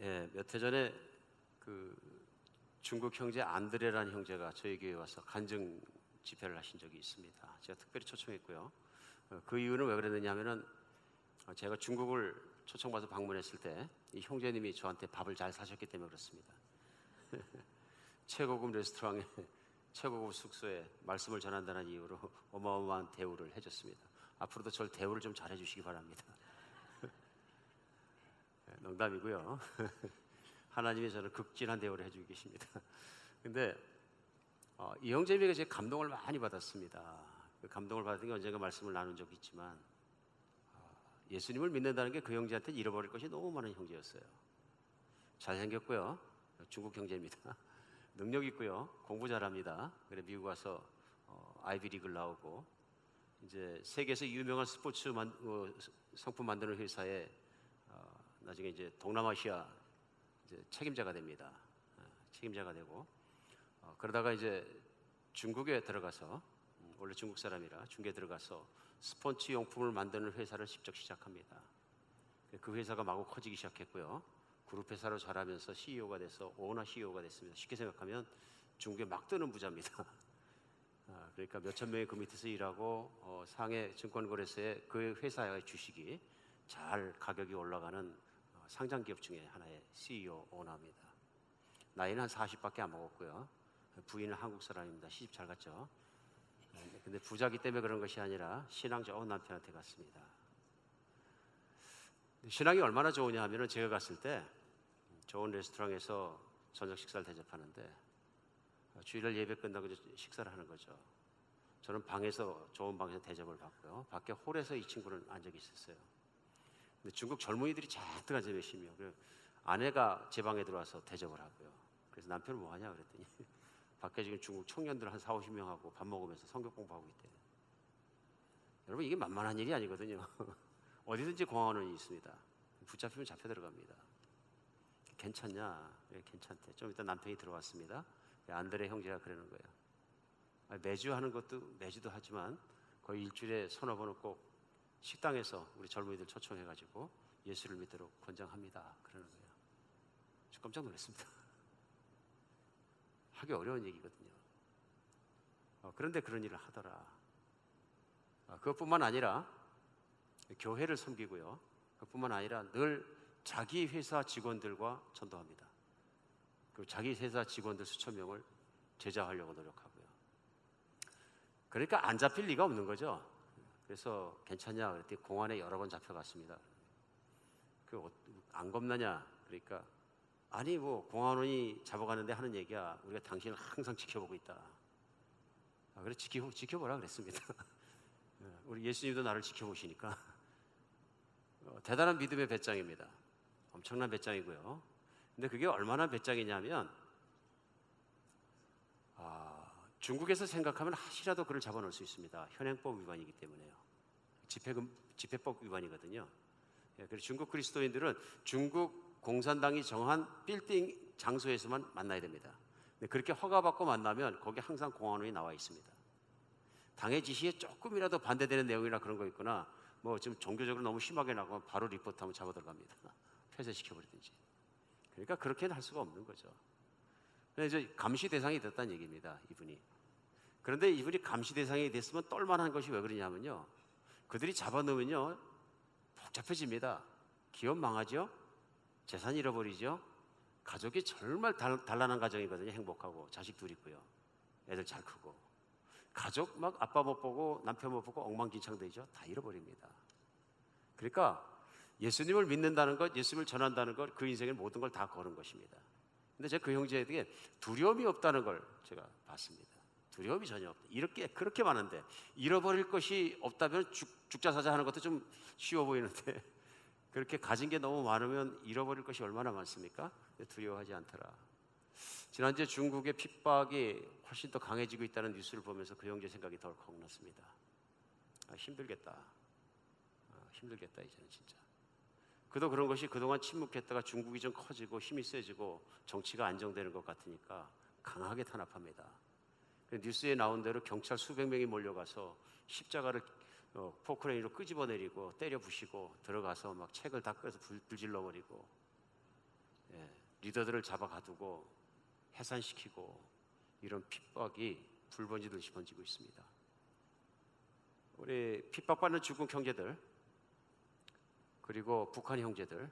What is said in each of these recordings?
예, 몇 해 전에 그 중국 형제 안드레라는 형제가 저희 교회에 와서 간증 집회를 하신 적이 있습니다. 제가 특별히 초청했고요. 그 이유는 왜 그랬느냐 하면은 제가 중국을 초청받아서 방문했을 때 이 형제님이 저한테 밥을 잘 사셨기 때문에 그렇습니다. 최고급 레스토랑에 최고급 숙소에 말씀을 전한다는 이유로 어마어마한 대우를 해줬습니다. 앞으로도 저를 대우를 좀 잘해 주시기 바랍니다. 농담이고요. 하나님이 저를 극진한 대우를 해주고 계십니다. 근데 이 형제에게 제가 감동을 많이 받았습니다. 그 감동을 받은 게 언젠가 말씀을 나눈 적이 있지만 예수님을 믿는다는 게 그 형제한테 잃어버릴 것이 너무 많은 형제였어요. 잘생겼고요. 중국 형제입니다. 능력 있고요. 공부 잘합니다. 그래 미국 와서 아이비리그를 나오고 이제 세계에서 유명한 스포츠 상품 만드는 회사에 나중에 이제 동남아시아 이제 책임자가 됩니다. 책임자가 되고 그러다가 이제 중국에 들어가서 원래 중국 사람이라 중국에 들어가서 스포츠 용품을 만드는 회사를 직접 시작합니다. 그 회사가 마구 커지기 시작했고요. 그룹 회사로 자라면서 CEO가 돼서 오너 CEO가 됐습니다. 쉽게 생각하면 중국에 막 뜨는 부자입니다. 그러니까 몇천 명이 그 밑에서 일하고 상해 증권거래소에 그 회사의 주식이 잘 가격이 올라가는 상장 기업 중에 하나의 CEO 오너입니다. 나이는 한 40밖에 안 먹었고요. 부인은 한국 사람입니다. 시집 잘 갔죠. 근데 부자기 때문에 그런 것이 아니라 신앙 좋은 남편한테 갔습니다. 신앙이 얼마나 좋으냐 하면은 제가 갔을 때 좋은 레스토랑에서 저녁 식사를 대접하는데 주일날 예배 끝나고 식사를 하는 거죠. 저는 방에서 좋은 방에서 대접을 받고요. 밖에 홀에서 이 친구는 앉아 있었어요. 근데 중국 젊은이들이 잔뜩 앉아 계시며 아내가 제 방에 들어와서 대접을 하고요. 그래서 남편은 뭐 하냐 그랬더니 밖에 지금 중국 청년들 한 40-50명하고 밥 먹으면서 성경 공부하고 있대요. 여러분 이게 만만한 일이 아니거든요. 어디든지 공화원이 있습니다. 붙잡히면 잡혀 들어갑니다. 괜찮냐? 네, 괜찮대. 좀 이따 남편이 들어왔습니다. 안드레 형제가 그러는 거예요. 매주 하는 것도 매주도 하지만 거의 일주일에 서너 번은 꼭 식당에서 우리 젊은이들 초청해가지고 예수를 믿도록 권장합니다. 그러는 거예요. 저 깜짝 놀랐습니다. 하기 어려운 얘기거든요. 그런데 그런 일을 하더라. 그것뿐만 아니라 교회를 섬기고요. 그뿐만 아니라 늘 자기 회사 직원들과 전도합니다. 그리고 자기 회사 직원들 수천 명을 제자하려고 노력하고요. 그러니까 안 잡힐 리가 없는 거죠. 그래서 괜찮냐 그랬더니 공안에 여러 번 잡혀갔습니다. 안 겁나냐? 그러니까 아니 뭐 공안원이 잡아가는데 하는 얘기야. 우리가 당신을 항상 지켜보고 있다. 그래 지켜보라 그랬습니다. 우리 예수님도 나를 지켜보시니까 대단한 믿음의 배짱입니다. 엄청난 배짱이고요. 근데 그게 얼마나 배짱이냐면 중국에서 생각하면 하시라도 그를 잡아놓을 수 있습니다. 현행법 위반이기 때문에요. 집회법 위반이거든요. 그래서 중국 그리스도인들은 중국 공산당이 정한 빌딩 장소에서만 만나야 됩니다. 근데 그렇게 허가받고 만나면 거기 항상 공안원이 나와 있습니다. 당의 지시에 조금이라도 반대되는 내용이나 그런 거 있거나 뭐 지금 종교적으로 너무 심하게 나가면 바로 리포트하면 잡아 들어갑니다. 폐쇄시켜버리든지. 그러니까 그렇게는 할 수가 없는 거죠. 그래서 이제 감시 대상이 됐다는 얘기입니다. 이분이. 그런데 이분이 감시 대상이 됐으면 똘만한 것이 왜 그러냐면요. 그들이 잡아놓으면요. 복잡해집니다. 기업 망하죠. 재산 잃어버리죠. 가족이 정말 단란한 가정이거든요. 행복하고 자식 둘 있고요. 애들 잘 크고. 가족 막 아빠 못 보고 남편 못 보고 엉망진창 되죠. 다 잃어버립니다. 그러니까 예수님을 믿는다는 것, 예수님을 전한다는 것, 그 인생의 모든 걸 다 거는 것입니다. 근데 제가 그 형제에게 두려움이 없다는 걸 제가 봤습니다. 두려움이 전혀 없다. 이렇게 그렇게 많은데 잃어버릴 것이 없다면 죽자 사자 하는 것도 좀 쉬워 보이는데 그렇게 가진 게 너무 많으면 잃어버릴 것이 얼마나 많습니까? 두려워하지 않더라. 지난주에 중국의 핍박이 훨씬 더 강해지고 있다는 뉴스를 보면서 그 형제 생각이 덜컥 났습니다. 힘들겠다. 힘들겠다 이제는 진짜. 그도 그런 것이 그동안 침묵했다가 중국이 좀 커지고 힘이 세지고 정치가 안정되는 것 같으니까 강하게 탄압합니다. 뉴스에 나온 대로 경찰 수백 명이 몰려가서 십자가를 포크레인으로 끄집어내리고 때려 부시고 들어가서 막 책을 다 꺼서 불질러버리고 리더들을 잡아가두고 해산시키고 이런 핍박이 불번지듯이 번지고 있습니다. 우리 핍박받는 중국 형제들, 그리고 북한 형제들,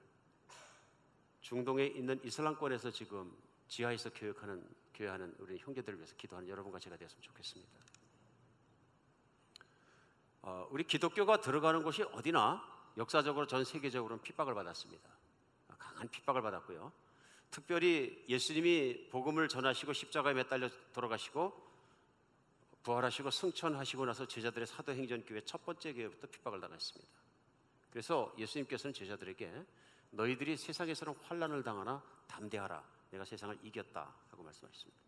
중동에 있는 이슬람권에서 지금 지하에서 교회하는 우리 형제들을 위해서 기도하는 여러분과 제가 되었으면 좋겠습니다. 우리 기독교가 들어가는 곳이 어디나 역사적으로 전 세계적으로는 핍박을 받았습니다. 강한 핍박을 받았고요. 특별히 예수님이 복음을 전하시고 십자가에 매달려 돌아가시고 부활하시고 승천하시고 나서 제자들의 사도행전교회 첫 번째 교회부터 핍박을 당했습니다. 그래서 예수님께서는 제자들에게 너희들이 세상에서는 환난을 당하나 담대하라, 내가 세상을 이겼다 하고 말씀하셨습니다.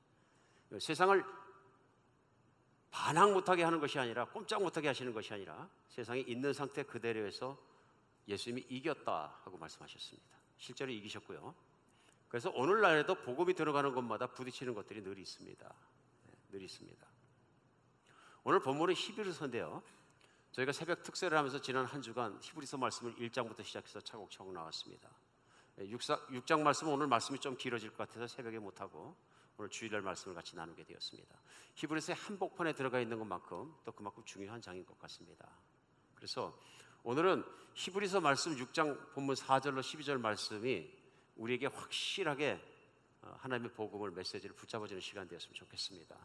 세상을 반항 못하게 하는 것이 아니라, 꼼짝 못하게 하시는 것이 아니라 세상에 있는 상태 그대로에서 예수님이 이겼다 하고 말씀하셨습니다. 실제로 이기셨고요. 그래서 오늘날에도 복음이 들어가는 곳마다 부딪히는 것들이 늘 있습니다. 늘 있습니다. 오늘 본문은 히브리서인데요, 저희가 새벽 특세를 하면서 지난 한 주간 히브리서 말씀을 1장부터 시작해서 차곡차곡 나왔습니다. 6장 말씀은 오늘 말씀이 좀 길어질 것 같아서 새벽에 못하고 오늘 주일날 말씀을 같이 나누게 되었습니다. 히브리서의 한복판에 들어가 있는 것만큼 또 그만큼 중요한 장인 것 같습니다. 그래서 오늘은 히브리서 말씀 6장 본문 4절로 12절 말씀이 우리에게 확실하게 하나님의 복음을, 메시지를 붙잡아주는 시간 되었으면 좋겠습니다.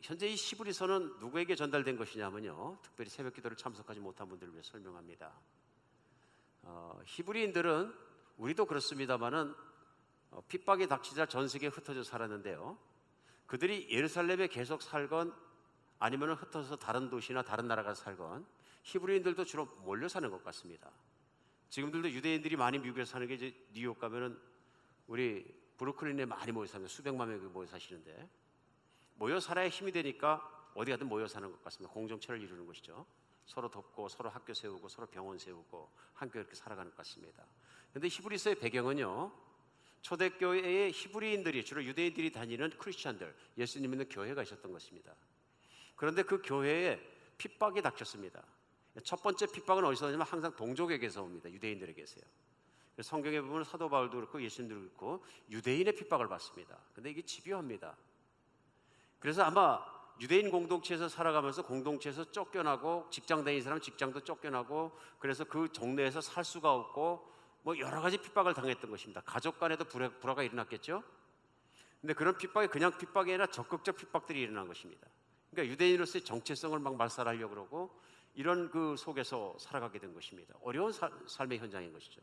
현재 이 히브리서는 누구에게 전달된 것이냐면요, 특별히 새벽 기도를 참석하지 못한 분들을 위해 설명합니다. 히브리인들은, 우리도 그렇습니다마는 핍박이 닥치자 전 세계에 흩어져 살았는데요, 그들이 예루살렘에 계속 살건 아니면 흩어져서 다른 도시나 다른 나라 가서 살건 히브리인들도 주로 몰려 사는 것 같습니다. 지금들도 유대인들이 많이 미국에서 사는 게, 이제 뉴욕 가면은 우리 브루클린에 많이 모여 사는, 수백만 명이 모여 사시는데, 모여 살아야 힘이 되니까 어디 가든 모여 사는 것 같습니다. 공동체를 이루는 것이죠. 서로 돕고 서로 학교 세우고 서로 병원 세우고 함께 이렇게 살아가는 것 같습니다. 그런데 히브리서의 배경은요, 초대교회의 히브리인들이, 주로 유대인들이 다니는 크리스찬들, 예수님 믿는 교회가 있었던 것입니다. 그런데 그 교회에 핍박이 닥쳤습니다. 첫 번째 핍박은 어디서 오냐면 항상 동족에게서 옵니다. 유대인들에게서요. 성경에 보면 사도 바울도 그렇고 예수님도 그렇고 유대인의 핍박을 받습니다. 그런데 이게 집요합니다. 그래서 아마 유대인 공동체에서 살아가면서 공동체에서 쫓겨나고, 직장 다니는 사람 직장도 쫓겨나고, 그래서 그 동네에서 살 수가 없고 뭐 여러 가지 핍박을 당했던 것입니다. 가족 간에도 불화가 일어났겠죠. 근데 그런 핍박이 그냥 핍박이 아니라 적극적 핍박들이 일어난 것입니다. 그러니까 유대인으로서의 정체성을 막 말살하려고 그러고, 이런 그 속에서 살아가게 된 것입니다. 어려운 삶의 현장인 것이죠.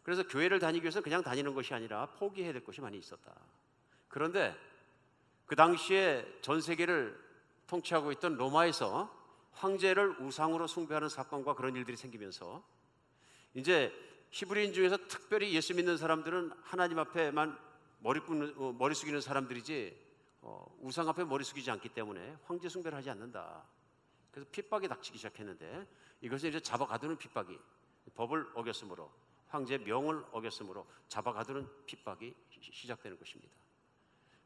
그래서 교회를 다니기 위해서 그냥 다니는 것이 아니라 포기해야 될 것이 많이 있었다. 그런데 그 당시에 전 세계를 통치하고 있던 로마에서 황제를 우상으로 숭배하는 사건과 그런 일들이 생기면서, 이제 히브리인 중에서 특별히 예수 믿는 사람들은 하나님 앞에만 머리 숙이는 사람들이지 우상 앞에 머리 숙이지 않기 때문에 황제 숭배를 하지 않는다. 그래서 핍박이 닥치기 시작했는데, 이것을 이제 잡아가두는 핍박이, 법을 어겼으므로, 황제 명을 어겼으므로 잡아가두는 핍박이 시작되는 것입니다.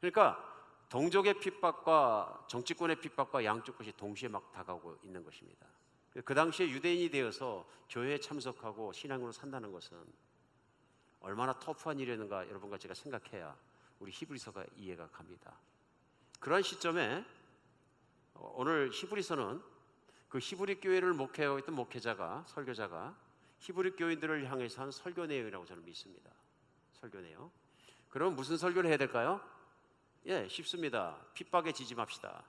그러니까 동족의 핍박과 정치권의 핍박과 양쪽 것이 동시에 막 다가오고 있는 것입니다. 그 당시에 유대인이 되어서 교회에 참석하고 신앙으로 산다는 것은 얼마나 터프한 일이었는가, 여러분과 제가 생각해야 우리 히브리서가 이해가 갑니다. 그런 시점에 오늘 히브리서는 그 히브리 교회를 목회하고 있던 목회자가, 설교자가 히브리 교인들을 향해서 한 설교 내용이라고 저는 믿습니다. 설교 내용. 그럼 무슨 설교를 해야 될까요? 쉽습니다. 핍박에 지지 맙시다.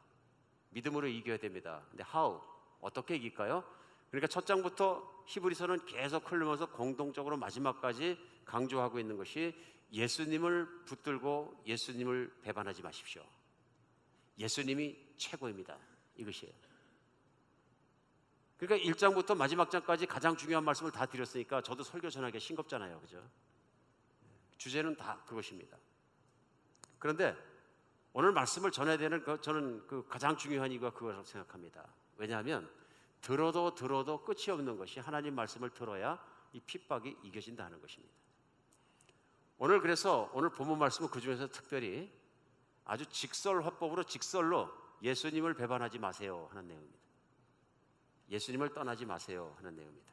믿음으로 이겨야 됩니다. 근데 how? 어떻게 이길까요? 그러니까 첫 장부터 히브리서는 계속 흐르면서 공동적으로 마지막까지 강조하고 있는 것이, 예수님을 붙들고 예수님을 배반하지 마십시오. 예수님이 최고입니다. 이것이에요. 그러니까 1장부터 마지막 장까지 가장 중요한 말씀을 다 드렸으니까 저도 설교 전하기 싱겁잖아요. 그죠? 주제는 다 그것입니다. 그런데 오늘 말씀을 전해야 되는 저는 그 가장 중요한 이유가 그거라고 생각합니다. 왜냐하면 들어도 끝이 없는 것이, 하나님 말씀을 들어야 이 핍박이 이겨진다는 것입니다. 오늘 그래서 오늘 본문 말씀은 그 중에서 특별히 아주 직설화법으로, 직설로 예수님을 배반하지 마세요 하는 내용입니다. 예수님을 떠나지 마세요 하는 내용입니다.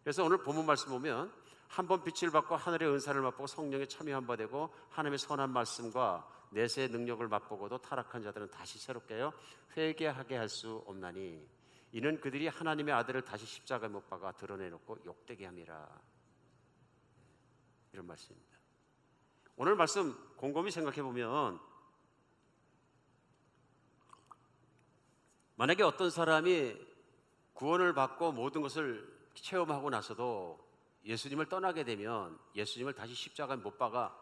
그래서 오늘 본문 말씀 보면 한 번 빛을 받고 하늘의 은사를 맛보고 성령에 참여한 바 되고 하나님의 선한 말씀과 내세의 능력을 맛보고도 타락한 자들은 다시 새롭게 하여 회개하게 할 수 없나니 이는 그들이 하나님의 아들을 다시 십자가에 못 박아 드러내놓고 욕되게 함이라. 이런 말씀입니다. 오늘 말씀 곰곰이 생각해 보면 만약에 어떤 사람이 구원을 받고 모든 것을 체험하고 나서도 예수님을 떠나게 되면 예수님을 다시 십자가에 못 박아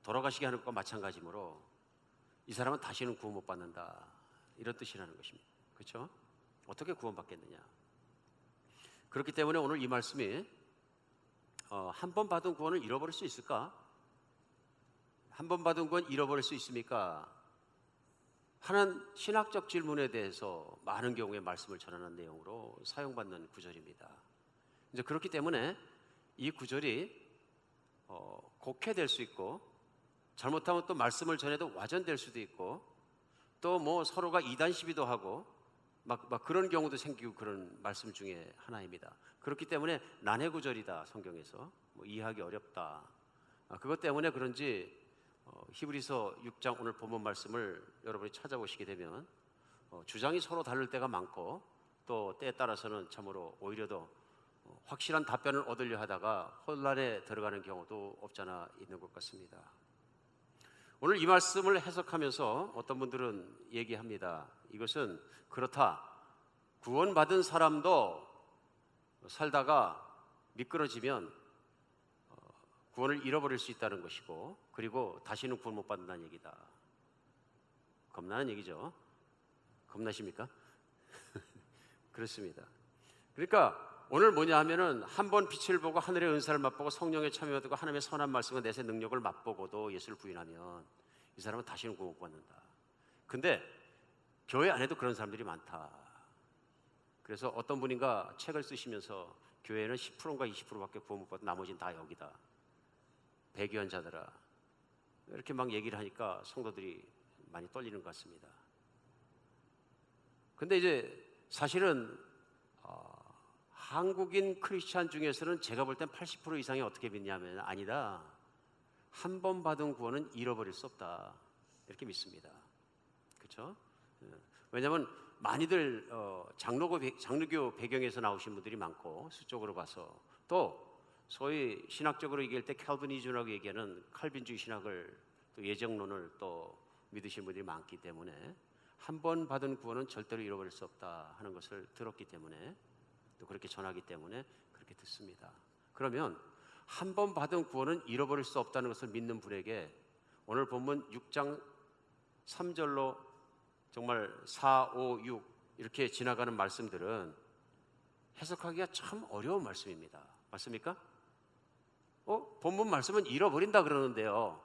돌아가시게 하는 것과 마찬가지므로 이 사람은 다시는 구원 못 받는다, 이런 뜻이라는 것입니다. 그렇죠? 어떻게 구원받겠느냐? 그렇기 때문에 오늘 이 말씀이 한 번 받은 구원을 잃어버릴 수 있을까? 한 번 받은 구원 잃어버릴 수 있습니까? 하는 신학적 질문에 대해서 많은 경우에 말씀을 전하는 내용으로 사용받는 구절입니다. 이제 그렇기 때문에 이 구절이 곡해될 수 있고, 잘못하면 또 말씀을 전해도 와전될 수도 있고, 또 뭐 서로가 이단 시비도 하고 막 그런 경우도 생기고, 그런 말씀 중에 하나입니다. 그렇기 때문에 난해 구절이다, 성경에서 뭐 이해하기 어렵다. 그것 때문에 그런지 히브리서 6장 오늘 본문 말씀을 여러분이 찾아보시게 되면 주장이 서로 다를 때가 많고, 또 때에 따라서는 참으로 오히려 더 확실한 답변을 얻으려 하다가 혼란에 들어가는 경우도 없잖아 있는 것 같습니다. 오늘 이 말씀을 해석하면서 어떤 분들은 얘기합니다. 이것은 그렇다, 구원받은 사람도 살다가 미끄러지면 구원을 잃어버릴 수 있다는 것이고, 그리고 다시는 구원 못 받는다는 얘기다. 겁나는 얘기죠. 겁나십니까? 그렇습니다. 그러니까 오늘 뭐냐 하면은 한 번 빛을 보고 하늘의 은사를 맛보고 성령에 참여하고 하나님의 선한 말씀과 내세 능력을 맛보고도 예수를 부인하면 이 사람은 다시는 구원 못 받는다. 근데 교회 안에도 그런 사람들이 많다. 그래서 어떤 분인가 책을 쓰시면서 교회는 10%인가 20%밖에 구원 못 받고 나머지는 다 여기다, 배교한자들아, 이렇게 막 얘기를 하니까 성도들이 많이 떨리는 것 같습니다. 근데 이제 사실은 한국인 크리스찬 중에서는 제가 볼 땐 80% 이상이 어떻게 믿냐면, 아니다, 한 번 받은 구원은 잃어버릴 수 없다, 이렇게 믿습니다. 그렇죠? 왜냐하면 많이들 장로교 배경에서 나오신 분들이 많고, 수적으로 봐서 또 소위 신학적으로 얘기할 때 칼빈이즘이라고 얘기하는 칼빈주의 신학을, 또 예정론을 또 믿으시는 분들이 많기 때문에 한 번 받은 구원은 절대로 잃어버릴 수 없다 하는 것을 들었기 때문에, 또 그렇게 전하기 때문에 그렇게 듣습니다. 그러면 한 번 받은 구원은 잃어버릴 수 없다는 것을 믿는 분에게 오늘 본문 6장 3절로 정말 4, 5, 6 이렇게 지나가는 말씀들은 해석하기가 참 어려운 말씀입니다. 맞습니까? 본문 말씀은 잃어버린다 그러는데요.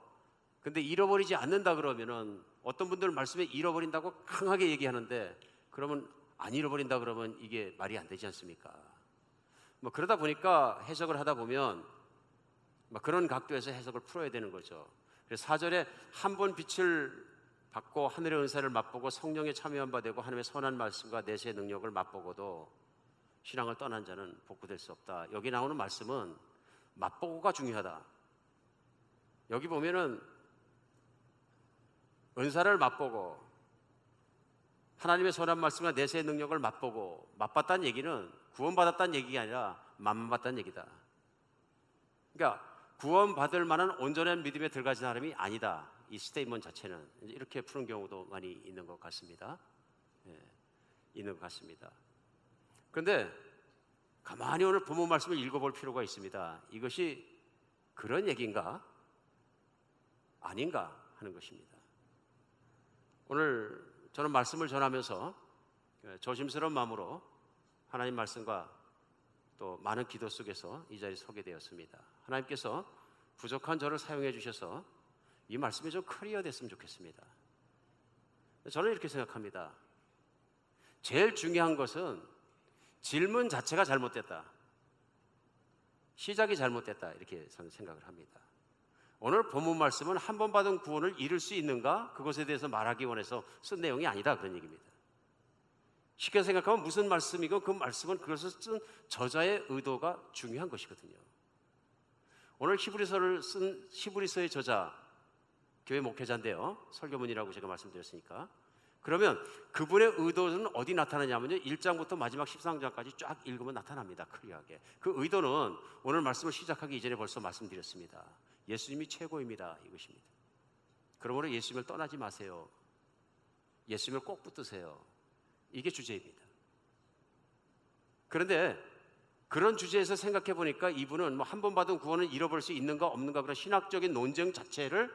근데 잃어버리지 않는다 그러면은, 어떤 분들은 말씀에 잃어버린다고 강하게 얘기하는데, 그러면 안 잃어버린다 그러면 이게 말이 안 되지 않습니까? 뭐 그러다 보니까 해석을 하다 보면 그런 각도에서 해석을 풀어야 되는 거죠. 그래서 4절에 한 번 빛을 받고 하늘의 은사를 맛보고 성령에 참여한 바 되고 하나님의 선한 말씀과 내세의 능력을 맛보고도 신앙을 떠난 자는 복구될 수 없다. 여기 나오는 말씀은 맛보고가 중요하다. 여기 보면은 은사를 맛보고 하나님의 선한 말씀과 내세의 능력을 맛보고, 맛봤다는 얘기는 구원받았다는 얘기가 아니라 맛봤다는 얘기다. 그러니까 구원받을 만한 온전한 믿음에 들어가진 사람이 아니다, 이 스테이트먼트 자체는. 이렇게 푸는 경우도 많이 있는 것 같습니다. 있는 것 같습니다. 그런데 가만히 오늘 본문 말씀을 읽어볼 필요가 있습니다. 이것이 그런 얘기인가 아닌가 하는 것입니다. 오늘 저는 말씀을 전하면서 조심스러운 마음으로 하나님 말씀과 또 많은 기도 속에서 이 자리에 서게 되었습니다. 하나님께서 부족한 저를 사용해 주셔서 이 말씀이 좀 클리어 됐으면 좋겠습니다. 저는 이렇게 생각합니다. 제일 중요한 것은 질문 자체가 잘못됐다, 시작이 잘못됐다, 이렇게 저는 생각을 합니다. 오늘 본문 말씀은 한 번 받은 구원을 잃을 수 있는가, 그것에 대해서 말하기 원해서 쓴 내용이 아니다, 그런 얘기입니다. 쉽게 생각하면 무슨 말씀이고 그 말씀은 그것을 쓴 저자의 의도가 중요한 것이거든요. 오늘 히브리서를 쓴 히브리서의 저자, 교회 목회자인데요, 설교문이라고 제가 말씀드렸으니까, 그러면 그분의 의도는 어디 나타나냐면요, 1장부터 마지막 13장까지 쫙 읽으면 나타납니다. 클리어하게. 그 의도는 오늘 말씀을 시작하기 이전에 벌써 말씀드렸습니다. 예수님이 최고입니다, 이것입니다. 그러므로 예수님을 떠나지 마세요. 예수님을 꼭 붙드세요. 이게 주제입니다. 그런데 그런 주제에서 생각해 보니까 이분은 뭐 한 번 받은 구원을 잃어버릴 수 있는가 없는가 그런 신학적인 논쟁 자체를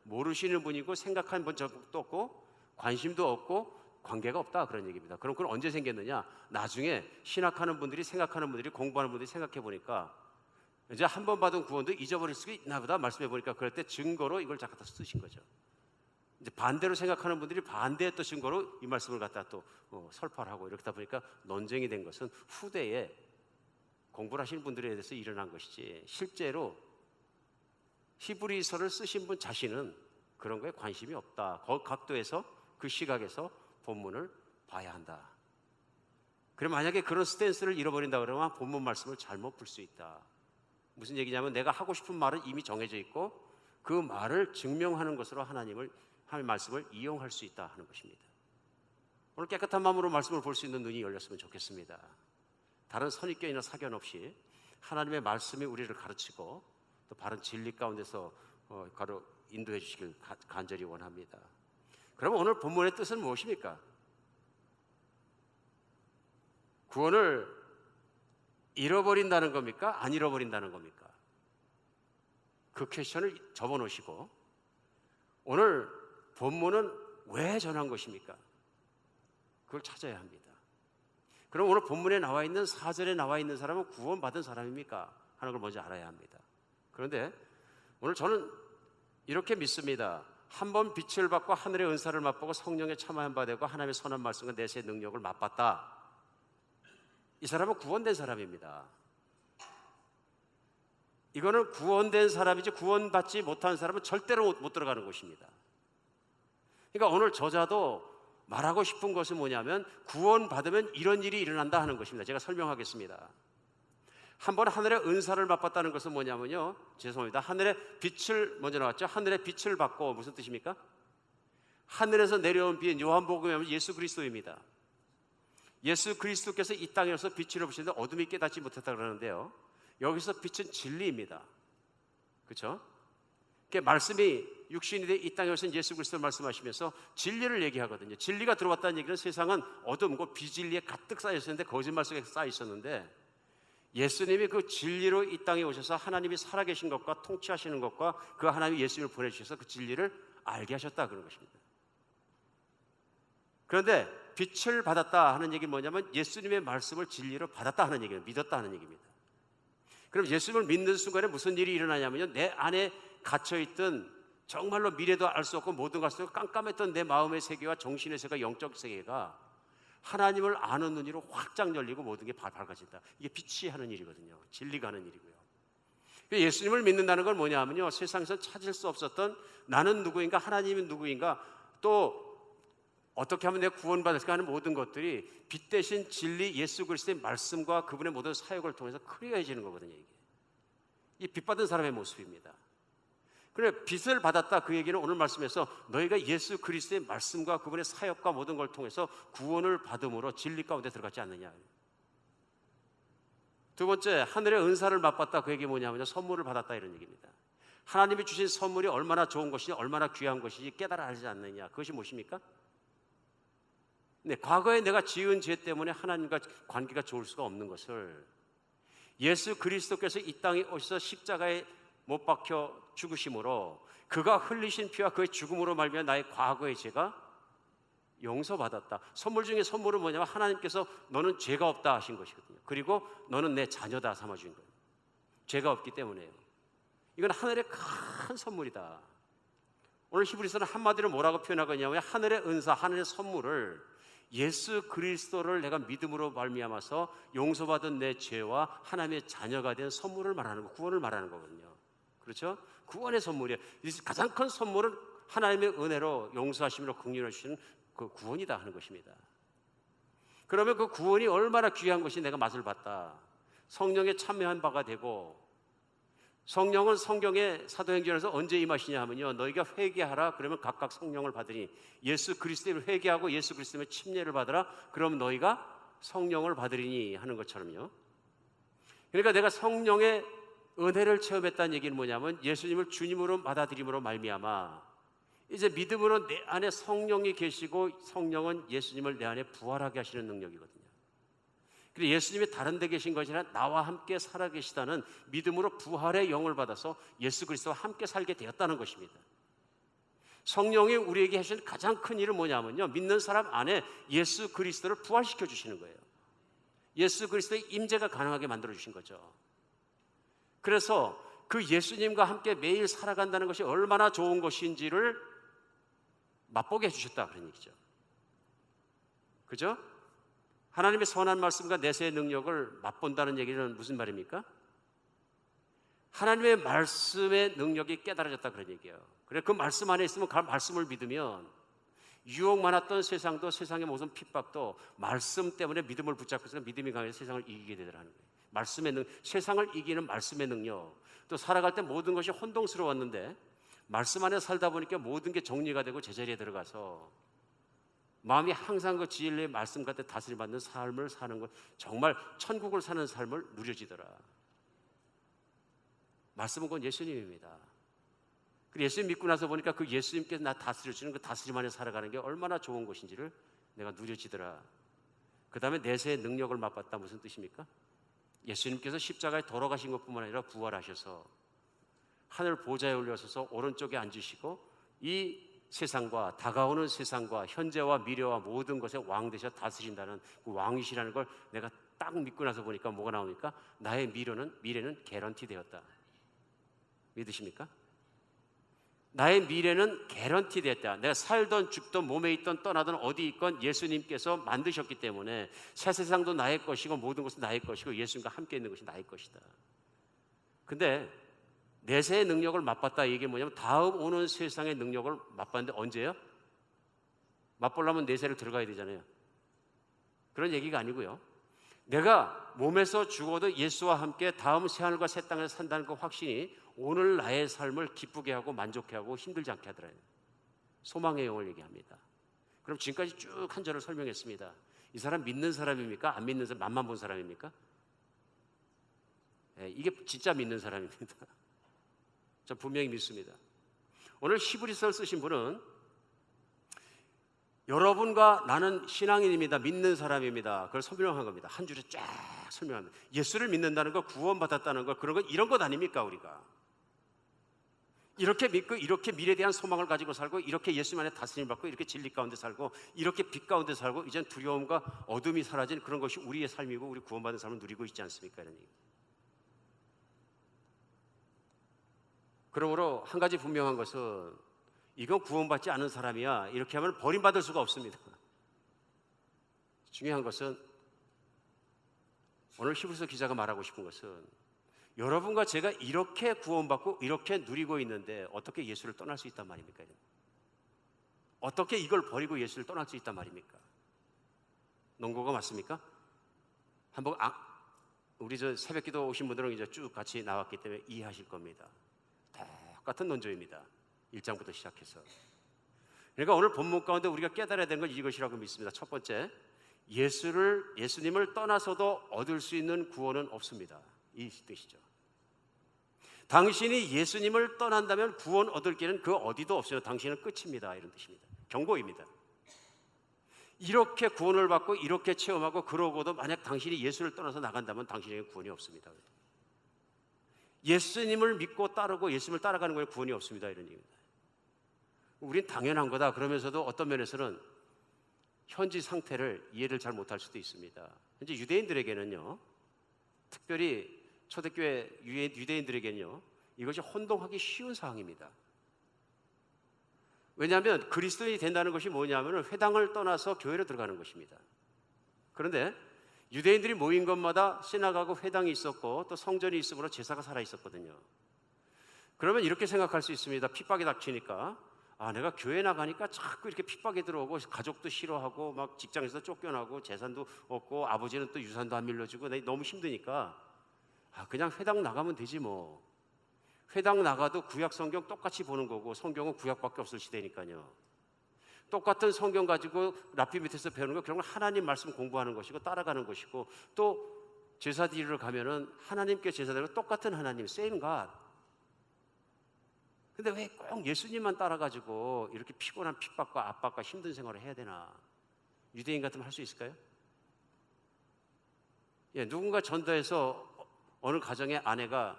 모르시는 분이고, 생각한 본 적도 없고 관심도 없고 관계가 없다, 그런 얘기입니다. 그럼 그건 언제 생겼느냐? 나중에 신학하는 분들이, 생각하는 분들이, 공부하는 분들이 생각해 보니까 이제 한 번 받은 구원도 잊어버릴 수 있나 보다 말씀해 보니까, 그럴 때 증거로 이걸 갖다 쓰신 거죠. 이제 반대로 생각하는 분들이 반대의 또 증거로 이 말씀을 갖다 또 설파를 하고, 이렇다 보니까 논쟁이 된 것은 후대에 공부를 하시는 분들에 대해서 일어난 것이지, 실제로 히브리서를 쓰신 분 자신은 그런 거에 관심이 없다. 그 각도에서, 그 시각에서 본문을 봐야 한다. 그럼 만약에 그런 스탠스를 잃어버린다 그러면 본문 말씀을 잘못 풀 수 있다. 무슨 얘기냐면, 내가 하고 싶은 말은 이미 정해져 있고 그 말을 증명하는 것으로 하나님의 말씀을 이용할 수 있다 하는 것입니다. 오늘 깨끗한 마음으로 말씀을 볼 수 있는 눈이 열렸으면 좋겠습니다. 다른 선입견이나 사견 없이 하나님의 말씀이 우리를 가르치고 또 바른 진리 가운데서 인도해 주시길 간절히 원합니다. 그럼 오늘 본문의 뜻은 무엇입니까? 구원을 잃어버린다는 겁니까? 안 잃어버린다는 겁니까? 그 퀘션을 접어놓으시고, 오늘 본문은 왜 전한 것입니까? 그걸 찾아야 합니다. 그럼 오늘 본문에 나와 있는 4절에 나와 있는 사람은 구원받은 사람입니까? 하는 걸 먼저 알아야 합니다. 그런데 오늘 저는 이렇게 믿습니다. 한번 빛을 받고 하늘의 은사를 맛보고 성령에 참여한 바 되고 하나님의 선한 말씀과 내세의 능력을 맛봤다. 이 사람은 구원된 사람입니다. 이거는 구원된 사람이지 구원받지 못한 사람은 절대로 못 들어가는 곳입니다. 그러니까 오늘 저자도 말하고 싶은 것은 뭐냐면, 구원받으면 이런 일이 일어난다 하는 것입니다. 제가 설명하겠습니다. 한번 하늘의 은사를 맛봤다는 것은 뭐냐면요, 죄송합니다, 하늘의 빛을 먼저 나왔죠. 하늘의 빛을 받고, 무슨 뜻입니까? 하늘에서 내려온 비인 요한복음에 보면 예수 그리스도입니다. 예수 그리스도께서 이 땅에 와서 빛을 보시는데 어둠이 깨닫지 못했다 그러는데요, 여기서 빛은 진리입니다. 그렇죠? 말씀이 육신이 돼 이 땅에 오신 예수 그리스도를 말씀하시면서 진리를 얘기하거든요. 진리가 들어왔다는 얘기는 세상은 어둠과 비진리에 가득 쌓여 있었는데, 거짓말 속에 쌓여 있었는데, 예수님이 그 진리로 이 땅에 오셔서 하나님이 살아계신 것과 통치하시는 것과 그 하나님이 예수님을 보내주셔서 그 진리를 알게 하셨다 그런 것입니다. 그런데 빛을 받았다 하는 얘기는 뭐냐면, 예수님의 말씀을 진리로 받았다 하는 얘기예요. 믿었다 하는 얘기입니다. 그럼 예수님을 믿는 순간에 무슨 일이 일어나냐면요, 내 안에 갇혀있던, 정말로 미래도 알 수 없고 모든 것을 깜깜했던 내 마음의 세계와 정신의 세계와 영적 세계가 하나님을 아는 눈으로 확장 열리고 모든 게 밝아진다. 이게 빛이 하는 일이거든요. 진리가 하는 일이고요. 예수님을 믿는다는 건 뭐냐면요, 세상에서 찾을 수 없었던 나는 누구인가, 하나님은 누구인가, 또 어떻게 하면 내가 구원받을까 하는 모든 것들이 빛 대신 진리 예수 그리스도의 말씀과 그분의 모든 사역을 통해서 클리어해지는 거거든요. 이게 빛받은 사람의 모습입니다. 그래, 빛을 받았다 그 얘기는 오늘 말씀에서 너희가 예수 그리스도의 말씀과 그분의 사역과 모든 걸 통해서 구원을 받음으로 진리 가운데 들어갔지 않느냐. 두 번째, 하늘의 은사를 맛봤다 그 얘기 뭐냐면요, 선물을 받았다 이런 얘기입니다. 하나님이 주신 선물이 얼마나 좋은 것이지, 얼마나 귀한 것이지 깨달아 알지 않느냐. 그것이 무엇입니까? 네, 과거에 내가 지은 죄 때문에 하나님과 관계가 좋을 수가 없는 것을 예수 그리스도께서 이 땅에 오셔서 십자가에 못 박혀 죽으심으로 그가 흘리신 피와 그의 죽음으로 말미암아 나의 과거의 죄가 용서받았다. 선물 중에 선물은 뭐냐면, 하나님께서 너는 죄가 없다 하신 것이거든요. 그리고 너는 내 자녀다 삼아준 거예요. 죄가 없기 때문에요. 이건 하늘의 큰 선물이다. 오늘 히브리서는 한마디로 뭐라고 표현하고 있냐면, 하늘의 은사, 하늘의 선물을 예수 그리스도를 내가 믿음으로 말미암아서 용서받은 내 죄와 하나님의 자녀가 된 선물을 말하는 거, 구원을 말하는 거거든요. 그렇죠? 구원의 선물이에요. 가장 큰 선물은 하나님의 은혜로 용서하심으로 긍휼해 주시는 그 구원이다 하는 것입니다. 그러면 그 구원이 얼마나 귀한 것이 내가 맛을 봤다. 성령에 참여한 바가 되고 성령은 성경의 사도행전에서 언제 임하시냐 하면요, 너희가 회개하라 그러면 각각 성령을 받으니, 예수 그리스도를 회개하고 예수 그리스도의 침례를 받으라 그러면 너희가 성령을 받으리니 하는 것처럼요. 그러니까 내가 성령의 은혜를 체험했다는 얘기는 뭐냐면 예수님을 주님으로 받아들임으로 말미암아 이제 믿음으로 내 안에 성령이 계시고, 성령은 예수님을 내 안에 부활하게 하시는 능력이거든요. 그리고 예수님이 다른 데 계신 것이 아니라 나와 함께 살아계시다는 믿음으로 부활의 영을 받아서 예수 그리스도와 함께 살게 되었다는 것입니다. 성령이 우리에게 하신 가장 큰 일은 뭐냐면요, 믿는 사람 안에 예수 그리스도를 부활시켜 주시는 거예요. 예수 그리스도의 임재가 가능하게 만들어 주신 거죠. 그래서 그 예수님과 함께 매일 살아간다는 것이 얼마나 좋은 것인지를 맛보게 해주셨다 그런 얘기죠. 그죠? 하나님의 선한 말씀과 내세의 능력을 맛본다는 얘기는 무슨 말입니까? 하나님의 말씀의 능력이 깨달아졌다 그런 얘기예요. 그래, 그 말씀 안에 있으면 그 말씀을 믿으면 유혹 많았던 세상도, 세상의 모든 핍박도 말씀 때문에 믿음을 붙잡고 있으니까 믿음이 강해서 세상을 이기게 되더라는 거예요. 말씀의 능력, 세상을 이기는 말씀의 능력. 또 살아갈 때 모든 것이 혼동스러웠는데 말씀 안에 살다 보니까 모든 게 정리가 되고 제자리에 들어가서 마음이 항상 그 진리의 말씀 같은 다스림받는 삶을 사는 것, 정말 천국을 사는 삶을 누려지더라. 말씀은 곧 예수님입니다. 그리고 예수님 믿고 나서 보니까 그 예수님께서 나 다스려주는 그 다스림 안에 살아가는 게 얼마나 좋은 것인지를 내가 누려지더라. 그 다음에 내세의 능력을 맛봤다. 무슨 뜻입니까? 예수님께서 십자가에 돌아가신 것뿐만 아니라 부활하셔서 하늘 보좌에 올려서서 오른쪽에 앉으시고 이 세상과 다가오는 세상과 현재와 미래와 모든 것에 왕 되셔 다스린다는 그 왕이시라는 걸 내가 딱 믿고 나서 보니까 뭐가 나옵니까? 나의 미래는 개런티 되었다. 믿으십니까? 나의 미래는 개런티 되었다. 내가 살던 죽던 몸에 있던 떠나던 어디 있건 예수님께서 만드셨기 때문에 새 세상도 나의 것이고 모든 것은 나의 것이고 예수님과 함께 있는 것이 나의 것이다. 근데 내세의 능력을 맛봤다. 이게 뭐냐면 다음 오는 세상의 능력을 맛봤는데 언제요? 맛보려면 내세를 들어가야 되잖아요. 그런 얘기가 아니고요, 내가 몸에서 죽어도 예수와 함께 다음 새하늘과 새 땅에서 산다는 그 확신이 오늘 나의 삶을 기쁘게 하고 만족해 하고 힘들지 않게 하더라고요. 소망의 영을 얘기합니다. 그럼 지금까지 쭉 한 절을 설명했습니다. 이 사람 믿는 사람입니까? 안 믿는 사람, 맛만 본 사람입니까? 네, 이게 진짜 믿는 사람입니다. 저 분명히 믿습니다. 오늘 히브리서를 쓰신 분은 여러분과 나는 신앙인입니다. 믿는 사람입니다. 그걸 설명한 겁니다. 한 줄에 쫙 설명합니다. 예수를 믿는다는 거, 구원받았다는 거, 그런 거 이런 것 아닙니까? 우리가 이렇게 믿고 이렇게 미래에 대한 소망을 가지고 살고 이렇게 예수님 안에 다스림 받고 이렇게 진리 가운데 살고 이렇게 빛 가운데 살고 이젠 두려움과 어둠이 사라진 그런 것이 우리의 삶이고 우리 구원받은 삶을 누리고 있지 않습니까? 이런 얘기. 그러므로 한 가지 분명한 것은 이건 구원받지 않은 사람이야, 이렇게 하면 버림받을 수가 없습니다. 중요한 것은 오늘 히브리서 기자가 말하고 싶은 것은 여러분과 제가 이렇게 구원받고 이렇게 누리고 있는데 어떻게 예수를 떠날 수 있단 말입니까? 어떻게 이걸 버리고 예수를 떠날 수 있단 말입니까? 농구가 맞습니까? 한번 우리 저 새벽기도 오신 분들은 이제 쭉 같이 나왔기 때문에 이해하실 겁니다. 똑같은 논조입니다. 1장부터 시작해서. 그러니까 오늘 본문 가운데 우리가 깨달아야 되는 건 이것이라고 믿습니다. 첫 번째, 예수님을 떠나서도 얻을 수 있는 구원은 없습니다. 이 뜻이죠. 당신이 예수님을 떠난다면 구원 얻을 길은 그 어디도 없어요. 당신은 끝입니다. 이런 뜻입니다. 경고입니다. 이렇게 구원을 받고 이렇게 체험하고 그러고도 만약 당신이 예수를 떠나서 나간다면 당신에게 구원이 없습니다. 예수님을 믿고 따르고 예수님을 따라가는 거에 구원이 없습니다. 이런 얘기입니다. 우린 당연한 거다 그러면서도 어떤 면에서는 현지 상태를 이해를 잘 못할 수도 있습니다. 현재 유대인들에게는요, 특별히 초대교회 유대인들에게는요, 이것이 혼동하기 쉬운 사항입니다. 왜냐하면 그리스도인이 된다는 것이 뭐냐면 회당을 떠나서 교회로 들어가는 것입니다. 그런데 유대인들이 모인 곳마다 시나고그 회당이 있었고 또 성전이 있으므로 제사가 살아 있었거든요. 그러면 이렇게 생각할 수 있습니다. 핍박이 닥치니까 내가 교회 나가니까 자꾸 이렇게 핍박이 들어오고 가족도 싫어하고 막 직장에서 쫓겨나고 재산도 없고 아버지는 또 유산도 안 밀려주고 너무 힘드니까 그냥 회당 나가면 되지 뭐, 회당 나가도 구약 성경 똑같이 보는 거고, 성경은 구약밖에 없을 시대니까요. 똑같은 성경 가지고 라피 밑에서 배우는 거, 그런 건 하나님 말씀 공부하는 것이고 따라가는 것이고, 또 제사 드리러 가면은 하나님께 제사 드리고 똑같은 하나님, same God. 근데 왜 꼭 예수님만 따라가지고 이렇게 피곤한 핍박과 압박과 힘든 생활을 해야 되나? 유대인 같으면 할 수 있을까요? 예, 누군가 전도해서 어느 가정의 아내가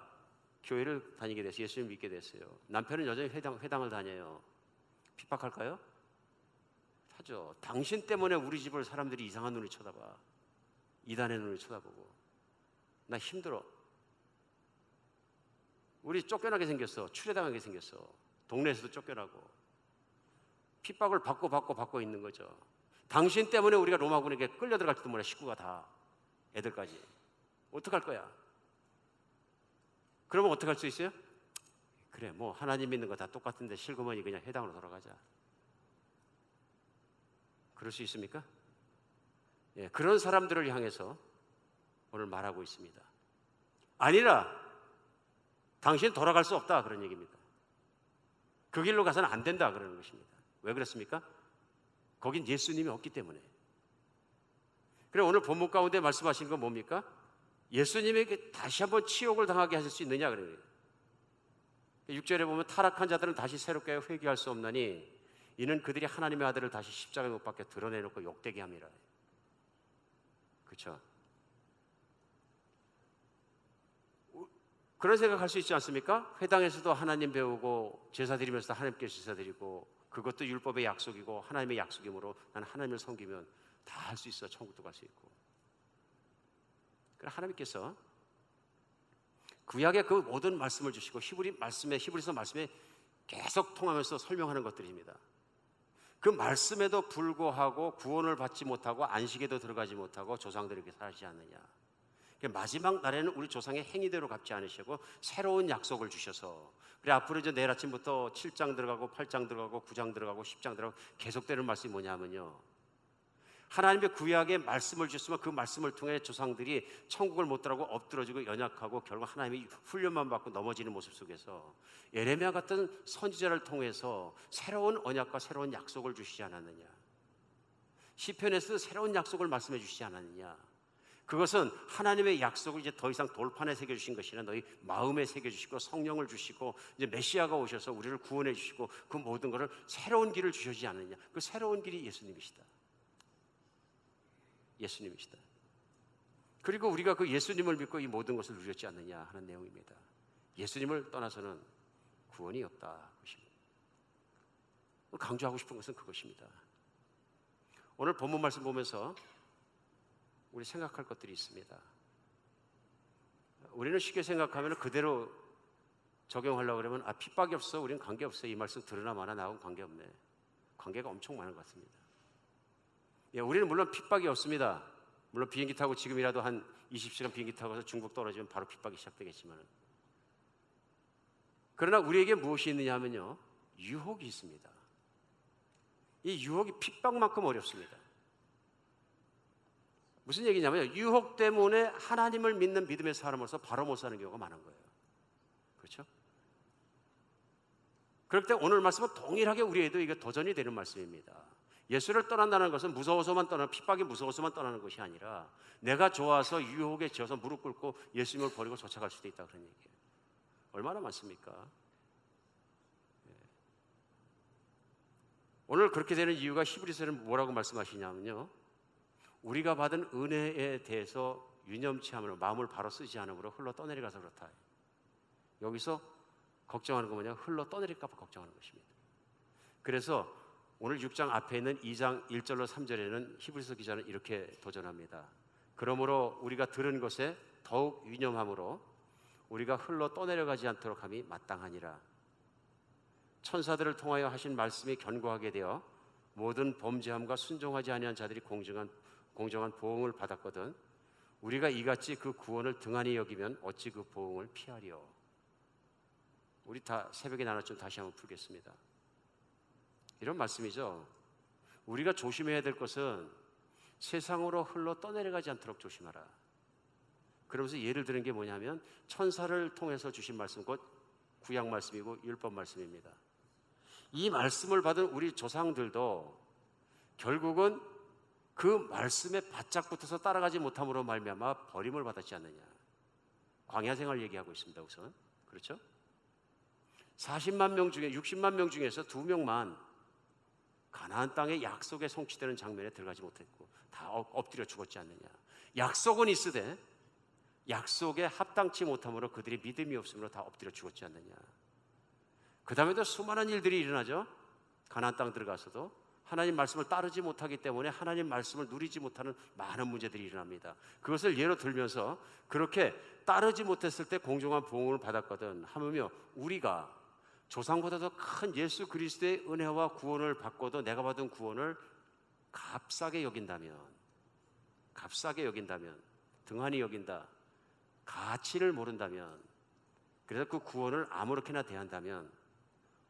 교회를 다니게 됐어요. 예수님 믿게 됐어요. 남편은 여전히 회당을 다녀요. 핍박할까요? 하죠. 당신 때문에 우리 집을 사람들이 이상한 눈을 쳐다봐. 이단의 눈을 쳐다보고. 나 힘들어. 우리 쫓겨나게 생겼어. 추례당하게 생겼어. 동네에서도 쫓겨나고. 핍박을 받고 있는 거죠. 당신 때문에 우리가 로마군에게 끌려 들어갈지도 몰라. 식구가 다. 애들까지. 어떡할 거야? 그러면 어떡할 수 있어요? 그래, 뭐 하나님 믿는 거 다 똑같은데 실그머니 그냥 회당으로 돌아가자. 그럴 수 있습니까? 예, 그런 사람들을 향해서 오늘 말하고 있습니다. 아니라 당신 돌아갈 수 없다, 그런 얘기입니다. 그 길로 가서는 안 된다, 그러는 것입니다. 왜 그렇습니까? 거긴 예수님이 없기 때문에. 그래, 오늘 본문 가운데 말씀하신 건 뭡니까? 예수님에게 다시 한번 치욕을 당하게 하실 수 있느냐, 그래요. 6절에 보면 타락한 자들은 다시 새롭게 회개할 수 없나니 이는 그들이 하나님의 아들을 다시 십자가에 못 박혀 드러내놓고 욕되게 함이라. 그렇죠? 그런 생각할 수 있지 않습니까? 회당에서도 하나님 배우고 제사 드리면서도 하나님께 제사 드리고, 그것도 율법의 약속이고 하나님의 약속이므로 나는 하나님을 섬기면 다 할 수 있어. 천국도 갈 수 있고. 그러나 하나님께서 구약의 그 모든 말씀을 주시고 히브리서 말씀에 계속 통하면서 설명하는 것들입니다. 그 말씀에도 불구하고 구원을 받지 못하고 안식에도 들어가지 못하고 조상들에게 살지 않느냐. 마지막 날에는 우리 조상의 행위대로 갚지 않으시고 새로운 약속을 주셔서, 그래 앞으로 이제 내일 아침부터 7장 들어가고 8장 들어가고 9장 들어가고 10장 들어가고 계속되는 말씀이 뭐냐면요, 하나님의 구약의 말씀을 주셨으면 그 말씀을 통해 조상들이 천국을 못 들어가고 엎드러지고 연약하고 결국 하나님이 훈련만 받고 넘어지는 모습 속에서 예레미야 같은 선지자를 통해서 새로운 언약과 새로운 약속을 주시지 않았느냐. 시편에서 새로운 약속을 말씀해 주시지 않았느냐. 그것은 하나님의 약속을 이제 더 이상 돌판에 새겨주신 것이 아니라 너희 마음에 새겨주시고 성령을 주시고 이제 메시아가 오셔서 우리를 구원해 주시고 그 모든 것을 새로운 길을 주시지 않느냐. 그 새로운 길이 예수님이시다. 예수님이시다. 그리고 우리가 그 예수님을 믿고 이 모든 것을 누렸지 않느냐 하는 내용입니다. 예수님을 떠나서는 구원이 없다. 그것입니다. 강조하고 싶은 것은 그것입니다. 오늘 본문 말씀 보면서 우리 생각할 것들이 있습니다. 우리는 쉽게 생각하면 그대로 적용하려고 그러면 핍박이 없어, 우리는 관계없어. 이 말씀 들으나 마나 나하고는 관계없네. 관계가 엄청 많은 것 같습니다. 예, 우리는 물론 핍박이 없습니다. 물론 비행기 타고 지금이라도 한 20시간 비행기 타고 가서 중국 떨어지면 바로 핍박이 시작되겠지만, 그러나 우리에게 무엇이 있느냐 하면요, 유혹이 있습니다. 이 유혹이 핍박만큼 어렵습니다. 무슨 얘기냐면요, 유혹 때문에 하나님을 믿는 믿음의 사람으로서 바로 못 사는 경우가 많은 거예요. 그렇죠? 그럴 때 오늘 말씀은 동일하게 우리에도 이게 도전이 되는 말씀입니다. 예수를 떠난다는 것은 무서워서만 떠나는, 핍박이 무서워서만 떠나는 것이 아니라 내가 좋아서 유혹에 지어서 무릎 꿇고 예수님을 버리고 쫓아갈 수도 있다, 그런 얘기예요. 얼마나 많습니까? 오늘 그렇게 되는 이유가 히브리서는 뭐라고 말씀하시냐면요, 우리가 받은 은혜에 대해서 유념치 않으므로, 마음을 바로 쓰지 않으므로 흘러 떠내려가서 그렇다. 여기서 걱정하는 건 뭐냐, 흘러 떠내릴까 봐 걱정하는 것입니다. 그래서 오늘 6장 앞에 있는 2장 1절로 3절에는 히브리서 기자는 이렇게 도전합니다. 그러므로 우리가 들은 것에 더욱 유념함으로 우리가 흘러 떠내려가지 않도록 함이 마땅하니라. 천사들을 통하여 하신 말씀이 견고하게 되어 모든 범죄함과 순종하지 아니한 자들이 공정한 보응을 받았거든 우리가 이같이 그 구원을 등한히 여기면 어찌 그 보응을 피하리요. 우리 다 새벽에 나눴죠. 다시 한번 풀겠습니다. 이런 말씀이죠. 우리가 조심해야 될 것은 세상으로 흘러 떠내려가지 않도록 조심하라. 그러면서 예를 드는 게 뭐냐면 천사를 통해서 주신 말씀, 곧 구약 말씀이고 율법 말씀입니다. 이 말씀을 받은 우리 조상들도 결국은 그 말씀에 바짝 붙어서 따라가지 못함으로 말미암아 버림을 받았지 않느냐. 광야 생활 얘기하고 있습니다. 우선 그렇죠? 40만 명 중에 60만 명 중에서 2명만 가나안 땅의 약속에 성취되는 장면에 들어가지 못했고 다 엎드려 죽었지 않느냐. 약속은 있으되 약속에 합당치 못함으로 그들이 믿음이 없으므로 다 엎드려 죽었지 않느냐. 그 다음에도 수많은 일들이 일어나죠. 가나안 땅 들어가서도 하나님 말씀을 따르지 못하기 때문에 하나님 말씀을 누리지 못하는 많은 문제들이 일어납니다. 그것을 예로 들면서 그렇게 따르지 못했을 때 공정한 보응을 받았거든 하며 우리가 조상보다도 큰 예수 그리스도의 은혜와 구원을 받고도 내가 받은 구원을 값싸게 여긴다면 등한히 여긴다, 가치를 모른다면, 그래서 그 구원을 아무렇게나 대한다면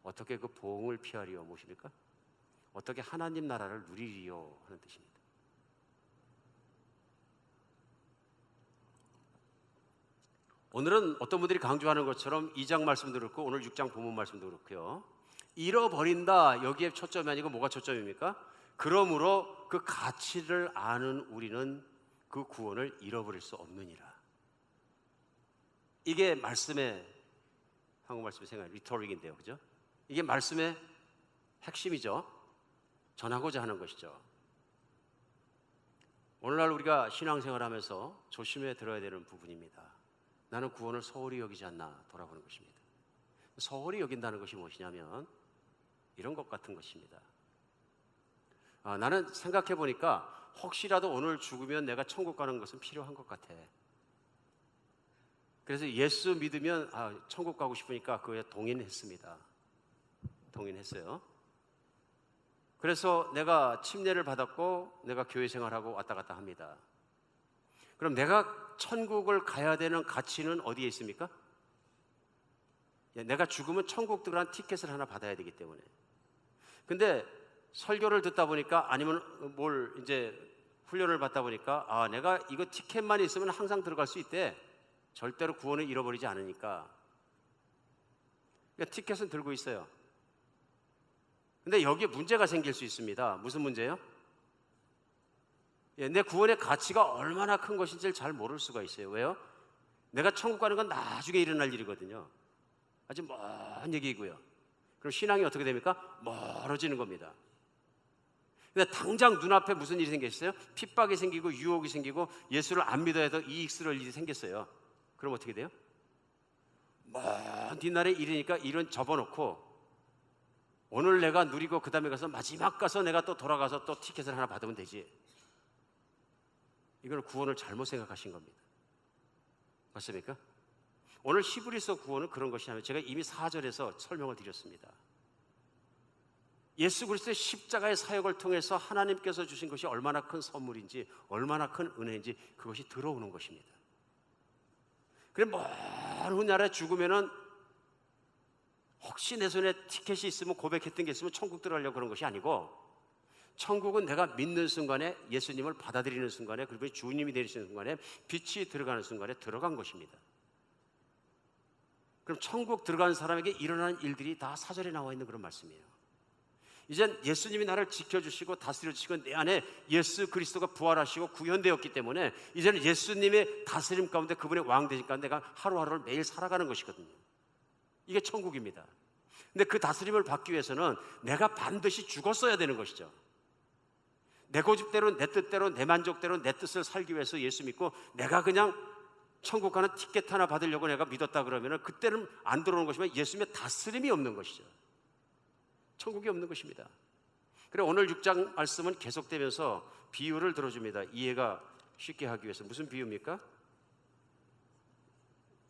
어떻게 그 보응을 피하리요 무엇입니까? 어떻게 하나님 나라를 누리리요 하는 뜻입니다. 오늘은 어떤 분들이 강조하는 것처럼 2장 말씀도 그렇고 오늘 6장 본문 말씀도 그렇고요. 잃어버린다 여기에 초점이 아니고 뭐가 초점입니까? 그러므로 그 가치를 아는 우리는 그 구원을 잃어버릴 수 없느니라. 이게 말씀의 한국 말씀의 생각 리토릭인데요, 그죠? 이게 말씀의 핵심이죠. 전하고자 하는 것이죠. 오늘날 우리가 신앙생활하면서 조심해 들어야 되는 부분입니다. 나는 구원을 소홀히 여기지 않나 돌아보는 것입니다. 소홀히 여긴다는 것이 무엇이냐면 이런 것 같은 것입니다. 나는 생각해 보니까 혹시라도 오늘 죽으면 내가 천국 가는 것은 필요한 것 같아. 그래서 예수 믿으면 천국 가고 싶으니까 그에 동의했습니다. 동의했어요. 그래서 내가 침례를 받았고 내가 교회 생활하고 왔다 갔다 합니다. 그럼 내가 천국을 가야 되는 가치는 어디에 있습니까? 내가 죽으면 천국 들어간 티켓을 하나 받아야 되기 때문에. 근데 설교를 듣다 보니까 아니면 뭘 이제 훈련을 받다 보니까 내가 이거 티켓만 있으면 항상 들어갈 수 있대. 절대로 구원을 잃어버리지 않으니까. 그러니까 티켓은 들고 있어요. 근데 여기에 문제가 생길 수 있습니다. 무슨 문제요? 내 구원의 가치가 얼마나 큰 것인지를 잘 모를 수가 있어요. 왜요? 내가 천국 가는 건 나중에 일어날 일이거든요. 아주 먼 얘기고요. 그럼 신앙이 어떻게 됩니까? 멀어지는 겁니다. 근데 당장 눈앞에 무슨 일이 생겼어요? 핍박이 생기고 유혹이 생기고 예수를 안 믿어야 해도 이익스러울 일이 생겼어요. 그럼 어떻게 돼요? 먼 뒷날에 일이니까 일은 접어놓고 오늘 내가 누리고 그 다음에 가서 마지막 가서 내가 또 돌아가서 또 티켓을 하나 받으면 되지. 이건 구원을 잘못 생각하신 겁니다. 맞습니까? 오늘 히브리서 구원은 그런 것이 아니라 제가 이미 4절에서 설명을 드렸습니다. 예수 그리스도의 십자가의 사역을 통해서 하나님께서 주신 것이 얼마나 큰 선물인지 얼마나 큰 은혜인지 그것이 들어오는 것입니다. 그래 먼 훗날에 죽으면은 혹시 내 손에 티켓이 있으면 고백했던 게 있으면 천국 들어가려고 그런 것이 아니고 천국은 내가 믿는 순간에 예수님을 받아들이는 순간에 그리고 주님이 되시는 순간에 빛이 들어가는 순간에 들어간 것입니다. 그럼 천국 들어가는 사람에게 일어나는 일들이 다 사절에 나와 있는 그런 말씀이에요. 이젠 예수님이 나를 지켜주시고 다스려주시고 내 안에 예수 그리스도가 부활하시고 구현되었기 때문에 이제는 예수님의 다스림 가운데 그분의 왕되신 가운데 내가 하루하루를 매일 살아가는 것이거든요. 이게 천국입니다. 근데 그 다스림을 받기 위해서는 내가 반드시 죽었어야 되는 것이죠. 내 고집대로 내 뜻대로 내 만족대로 내 뜻을 살기 위해서 예수 믿고 내가 그냥 천국 가는 티켓 하나 받으려고 내가 믿었다 그러면 그때는 안 들어오는 것이면 예수님의 다스림이 없는 것이죠. 천국이 없는 것입니다. 그래 오늘 6장 말씀은 계속되면서 비유를 들어줍니다. 이해가 쉽게 하기 위해서. 무슨 비유입니까?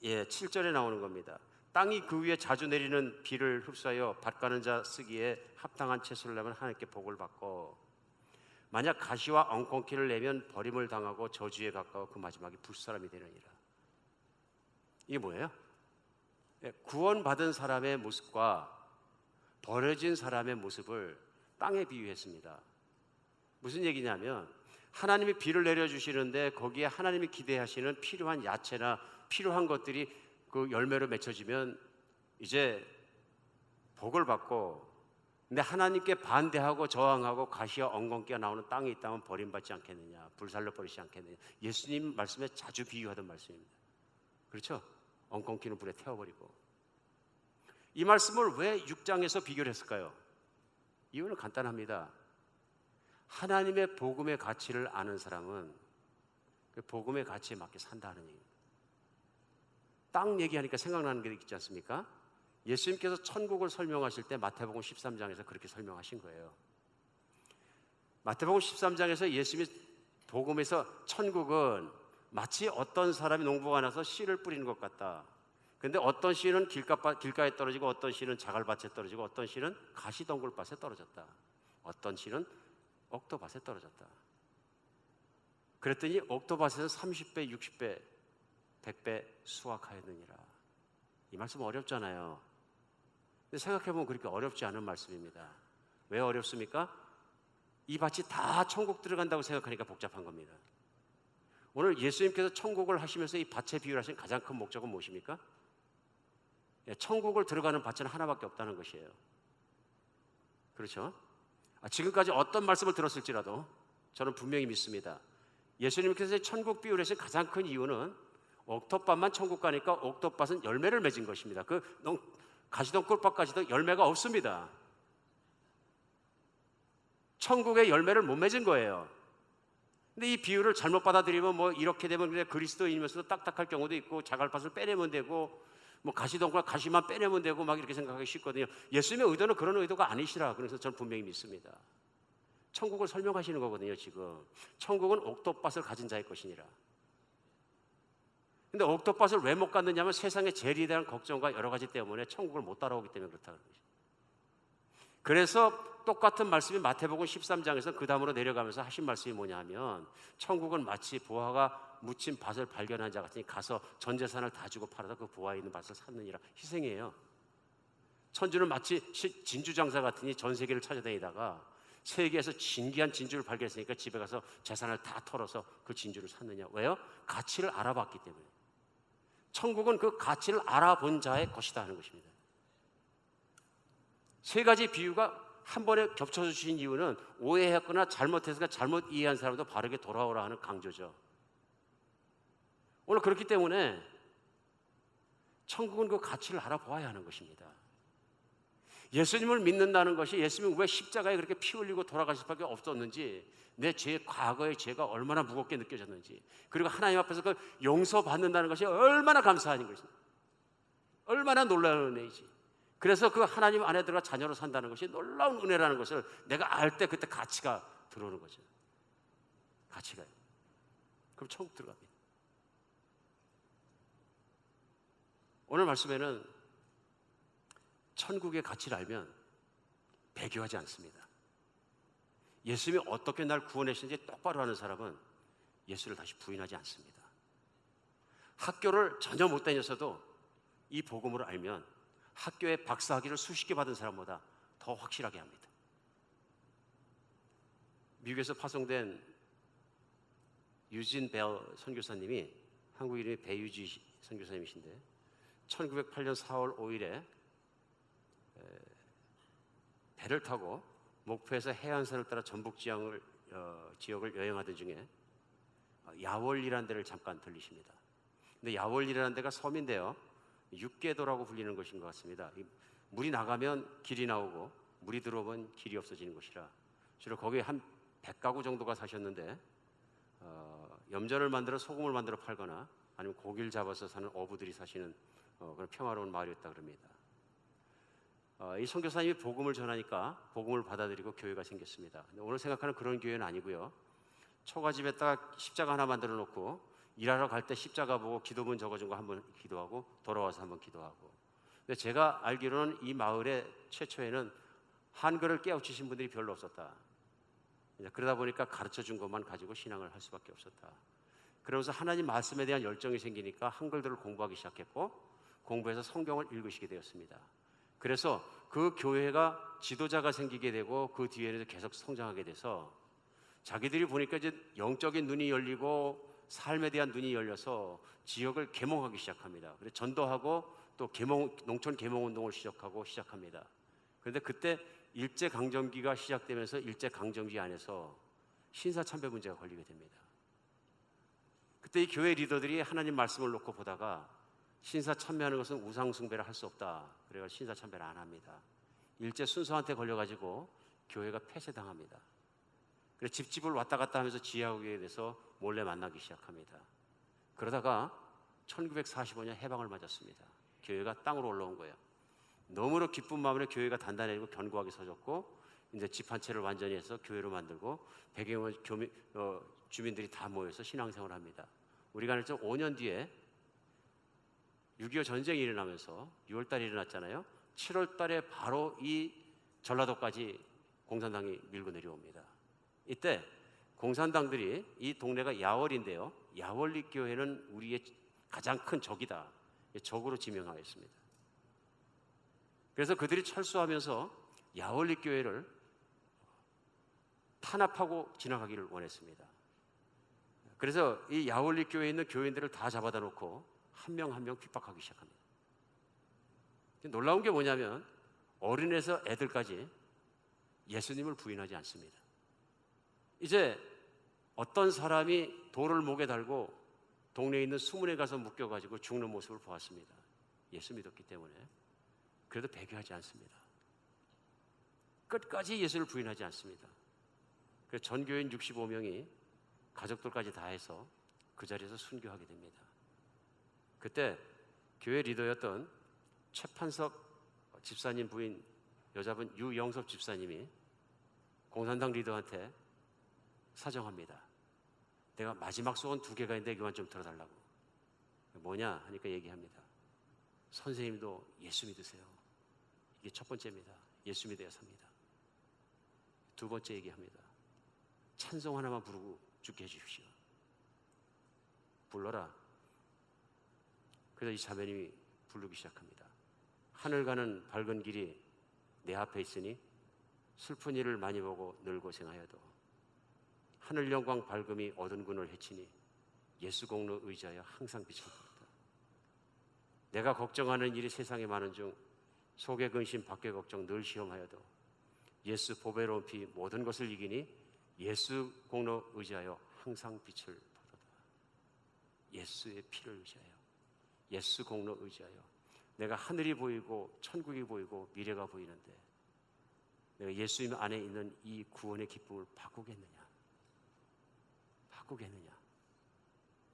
7절에 나오는 겁니다. 땅이 그 위에 자주 내리는 비를 흡수하여 밭 가는 자 쓰기에 합당한 채소를 내면 하나님께 복을 받고 만약 가시와 엉겅퀴를 내면 버림을 당하고 저주에 가까워 그 마지막에 불사람이 되느니라. 이게 뭐예요? 구원받은 사람의 모습과 버려진 사람의 모습을 땅에 비유했습니다. 무슨 얘기냐면 하나님이 비를 내려주시는데 거기에 하나님이 기대하시는 필요한 야채나 필요한 것들이 그 열매로 맺혀지면 이제 복을 받고, 근데 하나님께 반대하고 저항하고 가시와 엉겅퀴가 나오는 땅이 있다면 버림받지 않겠느냐, 불살러 버리지 않겠느냐. 예수님 말씀에 자주 비유하던 말씀입니다. 그렇죠? 엉겅퀴는 불에 태워버리고. 이 말씀을 왜 6장에서 비교를 했을까요? 이유는 간단합니다. 하나님의 복음의 가치를 아는 사람은 그 복음의 가치에 맞게 산다는 얘기입니다. 땅 얘기하니까 생각나는 게 있지 않습니까? 예수님께서 천국을 설명하실 때 마태복음 13장에서 그렇게 설명하신 거예요. 마태복음 13장에서 예수님이 복음에서 천국은 마치 어떤 사람이 농부가 나서 씨를 뿌리는 것 같다. 그런데 어떤 씨는 길가에 떨어지고, 어떤 씨는 자갈밭에 떨어지고, 어떤 씨는 가시덩굴밭에 떨어졌다. 어떤 씨는 옥토밭에 떨어졌다. 그랬더니 옥토밭에서 30배, 60배, 100배 수확하였느니라. 이 말씀 어렵잖아요. 근데 생각해보면 그렇게 어렵지 않은 말씀입니다. 왜 어렵습니까? 이 밭이 다 천국 들어간다고 생각하니까 복잡한 겁니다. 오늘 예수님께서 천국을 하시면서 이 밭에 비유를 하신 가장 큰 목적은 무엇입니까? 천국을 들어가는 밭은 하나밖에 없다는 것이에요. 그렇죠? 지금까지 어떤 말씀을 들었을지라도 저는 분명히 믿습니다. 예수님께서 천국 비유를 하신 가장 큰 이유는 옥토밭만 천국 가니까 옥토밭은 열매를 맺은 것입니다. 그 가시덩굴밭까지도 열매가 없습니다. 천국의 열매를 못 맺은 거예요. 근데 이 비유를 잘못 받아들이면 뭐 이렇게 되면 그냥 그리스도인이면서도 딱딱할 경우도 있고, 자갈밭을 빼내면 되고, 뭐 가시덩굴 가시만 빼내면 되고 막 이렇게 생각하기 쉽거든요. 예수님의 의도는 그런 의도가 아니시라. 그래서 저는 분명히 믿습니다. 천국을 설명하시는 거거든요. 지금 천국은 옥토밭을 가진 자의 것이니라. 근데 옥토밭을 왜 못 갔느냐면 세상의 재리에 대한 걱정과 여러 가지 때문에 천국을 못 따라오기 때문에 그렇다는 거죠. 그래서 똑같은 말씀이 마태복음 13장에서 그 다음으로 내려가면서 하신 말씀이 뭐냐 하면, 천국은 마치 보화가 묻힌 밭을 발견한 자 같으니 가서 전 재산을 다 주고 팔아서 그 보화에 있는 밭을 샀느니라. 희생이에요. 천주는 마치 진주장사 같으니 전 세계를 찾아다니다가 세계에서 진귀한 진주를 발견했으니까 집에 가서 재산을 다 털어서 그 진주를 샀느냐. 왜요? 가치를 알아봤기 때문에. 천국은 그 가치를 알아본 자의 것이다 하는 것입니다. 세 가지 비유가 한 번에 겹쳐서 주신 이유는 오해했거나 잘못해서 잘못 이해한 사람도 바르게 돌아오라 하는 강조죠. 오늘 그렇기 때문에 천국은 그 가치를 알아보아야 하는 것입니다. 예수님을 믿는다는 것이, 예수님은 왜 십자가에 그렇게 피 흘리고 돌아가실 수밖에 없었는지, 내 과거의 죄가 얼마나 무겁게 느껴졌는지, 그리고 하나님 앞에서 그 용서받는다는 것이 얼마나 감사한 것인지, 얼마나 놀라운 은혜이지. 그래서 그 하나님 안에 들어가 자녀로 산다는 것이 놀라운 은혜라는 것을 내가 알 때 그때 가치가 들어오는 거죠. 가치가요. 그럼 천국 들어갑니다. 오늘 말씀에는 천국의 가치를 알면 배교하지 않습니다. 예수님이 어떻게 날 구원하시는지 똑바로 아는 사람은 예수를 다시 부인하지 않습니다. 학교를 전혀 못 다녔어도 이 복음을 알면 학교에 박사학위를 수십 개 받은 사람보다 더 확실하게 합니다. 미국에서 파송된 유진 벨 선교사님이, 한국 이름이 배유지 선교사님이신데 1908년 4월 5일에 배를 타고 목포에서 해안선을 따라 전북 지역을 여행하던 중에 야월리라는 데를 잠깐 들리십니다. 근데 야월리라는 데가 섬인데요, 육계도라고 불리는 것인 것 같습니다. 물이 나가면 길이 나오고 물이 들어오면 길이 없어지는 곳이라 주로 거기에 한 100가구 정도가 사셨는데, 염전을 만들어 소금을 만들어 팔거나 아니면 고기를 잡아서 사는 어부들이 사시는 그런 평화로운 마을이었다 그럽니다. 이 선교사님이 복음을 전하니까 복음을 받아들이고 교회가 생겼습니다. 근데 오늘 생각하는 그런 교회는 아니고요, 초가집에다가 십자가 하나 만들어 놓고 일하러 갈 때 십자가 보고 기도문 적어준 거 한번 기도하고 돌아와서 한번 기도하고. 근데 제가 알기로는 이 마을의 최초에는 한글을 깨우치신 분들이 별로 없었다. 그러다 보니까 가르쳐준 것만 가지고 신앙을 할 수밖에 없었다. 그러면서 하나님 말씀에 대한 열정이 생기니까 한글들을 공부하기 시작했고, 공부해서 성경을 읽으시게 되었습니다. 그래서 그 교회가 지도자가 생기게 되고 그 뒤에는 계속 성장하게 돼서 자기들이 보니까 이제 영적인 눈이 열리고 삶에 대한 눈이 열려서 지역을 계몽하기 시작합니다. 그래서 전도하고 또 농촌 계몽운동을 시작합니다. 그런데 그때 일제강점기가 시작되면서 일제강점기 안에서 신사참배 문제가 걸리게 됩니다. 그때 이 교회 리더들이 하나님 말씀을 놓고 보다가 신사참배하는 것은 우상숭배를 할 수 없다. 그래서 신사참배를 안 합니다. 일제 순서한테 걸려가지고 교회가 폐쇄당합니다. 그래서 집집을 왔다 갔다 하면서 지하국에 대해서 몰래 만나기 시작합니다. 그러다가 1945년 해방을 맞았습니다. 교회가 땅으로 올라온 거예요. 너무나 기쁜 마음으로 교회가 단단해지고 견고하게 서졌고 이제 집 한 채를 완전히 해서 교회로 만들고 배경은 주민들이 다 모여서 신앙생활을 합니다. 우리가 알죠? 5년 뒤에 6.25 전쟁이 일어나면서 6월 달에 일어났잖아요. 7월 달에 바로 이 전라도까지 공산당이 밀고 내려옵니다. 이때 공산당들이 이 동네가 야월인데요. 야월리 교회는 우리의 가장 큰 적이다. 적으로 지명하였습니다. 그래서 그들이 철수하면서 야월리 교회를 탄압하고 지나가기를 원했습니다. 그래서 이 야월리 교회에 있는 교인들을 다 잡아다 놓고 한 명 한 명 핍박하기 시작합니다. 놀라운 게 뭐냐면 어린애에서 애들까지 예수님을 부인하지 않습니다. 이제 어떤 사람이 돌을 목에 달고 동네에 있는 수문에 가서 묶여가지고 죽는 모습을 보았습니다. 예수 믿었기 때문에. 그래도 배교하지 않습니다. 끝까지 예수를 부인하지 않습니다. 그래서 전교인 65명이 가족들까지 다 해서 그 자리에서 순교하게 됩니다. 그때 교회 리더였던 최판석 집사님 부인 여자분 유영섭 집사님이 공산당 리더한테 사정합니다. 내가 마지막 소원 2개가 있는데 이거만 좀 들어달라고. 뭐냐 하니까 얘기합니다. 선생님도 예수 믿으세요. 이게 첫 번째입니다. 예수 믿어야 삽니다. 2번째 얘기합니다. 찬송 하나만 부르고 죽게 해주십시오. 불러라. 그래서 이 자매님이 부르기 시작합니다. 하늘 가는 밝은 길이 내 앞에 있으니 슬픈 일을 많이 보고 늘 고생하여도 하늘 영광 밝음이 어두운 군을 헤치니 예수 공로 의지하여 항상 빛을 보다. 내가 걱정하는 일이 세상에 많은 중 속의 근심 밖의 걱정 늘 시험하여도 예수 보배로운 피 모든 것을 이기니 예수 공로 의지하여 항상 빛을 보도다. 예수의 피를 의지하여 예수 공로 의지하여 내가 하늘이 보이고 천국이 보이고 미래가 보이는데 내가 예수님 안에 있는 이 구원의 기쁨을 바꾸겠느냐?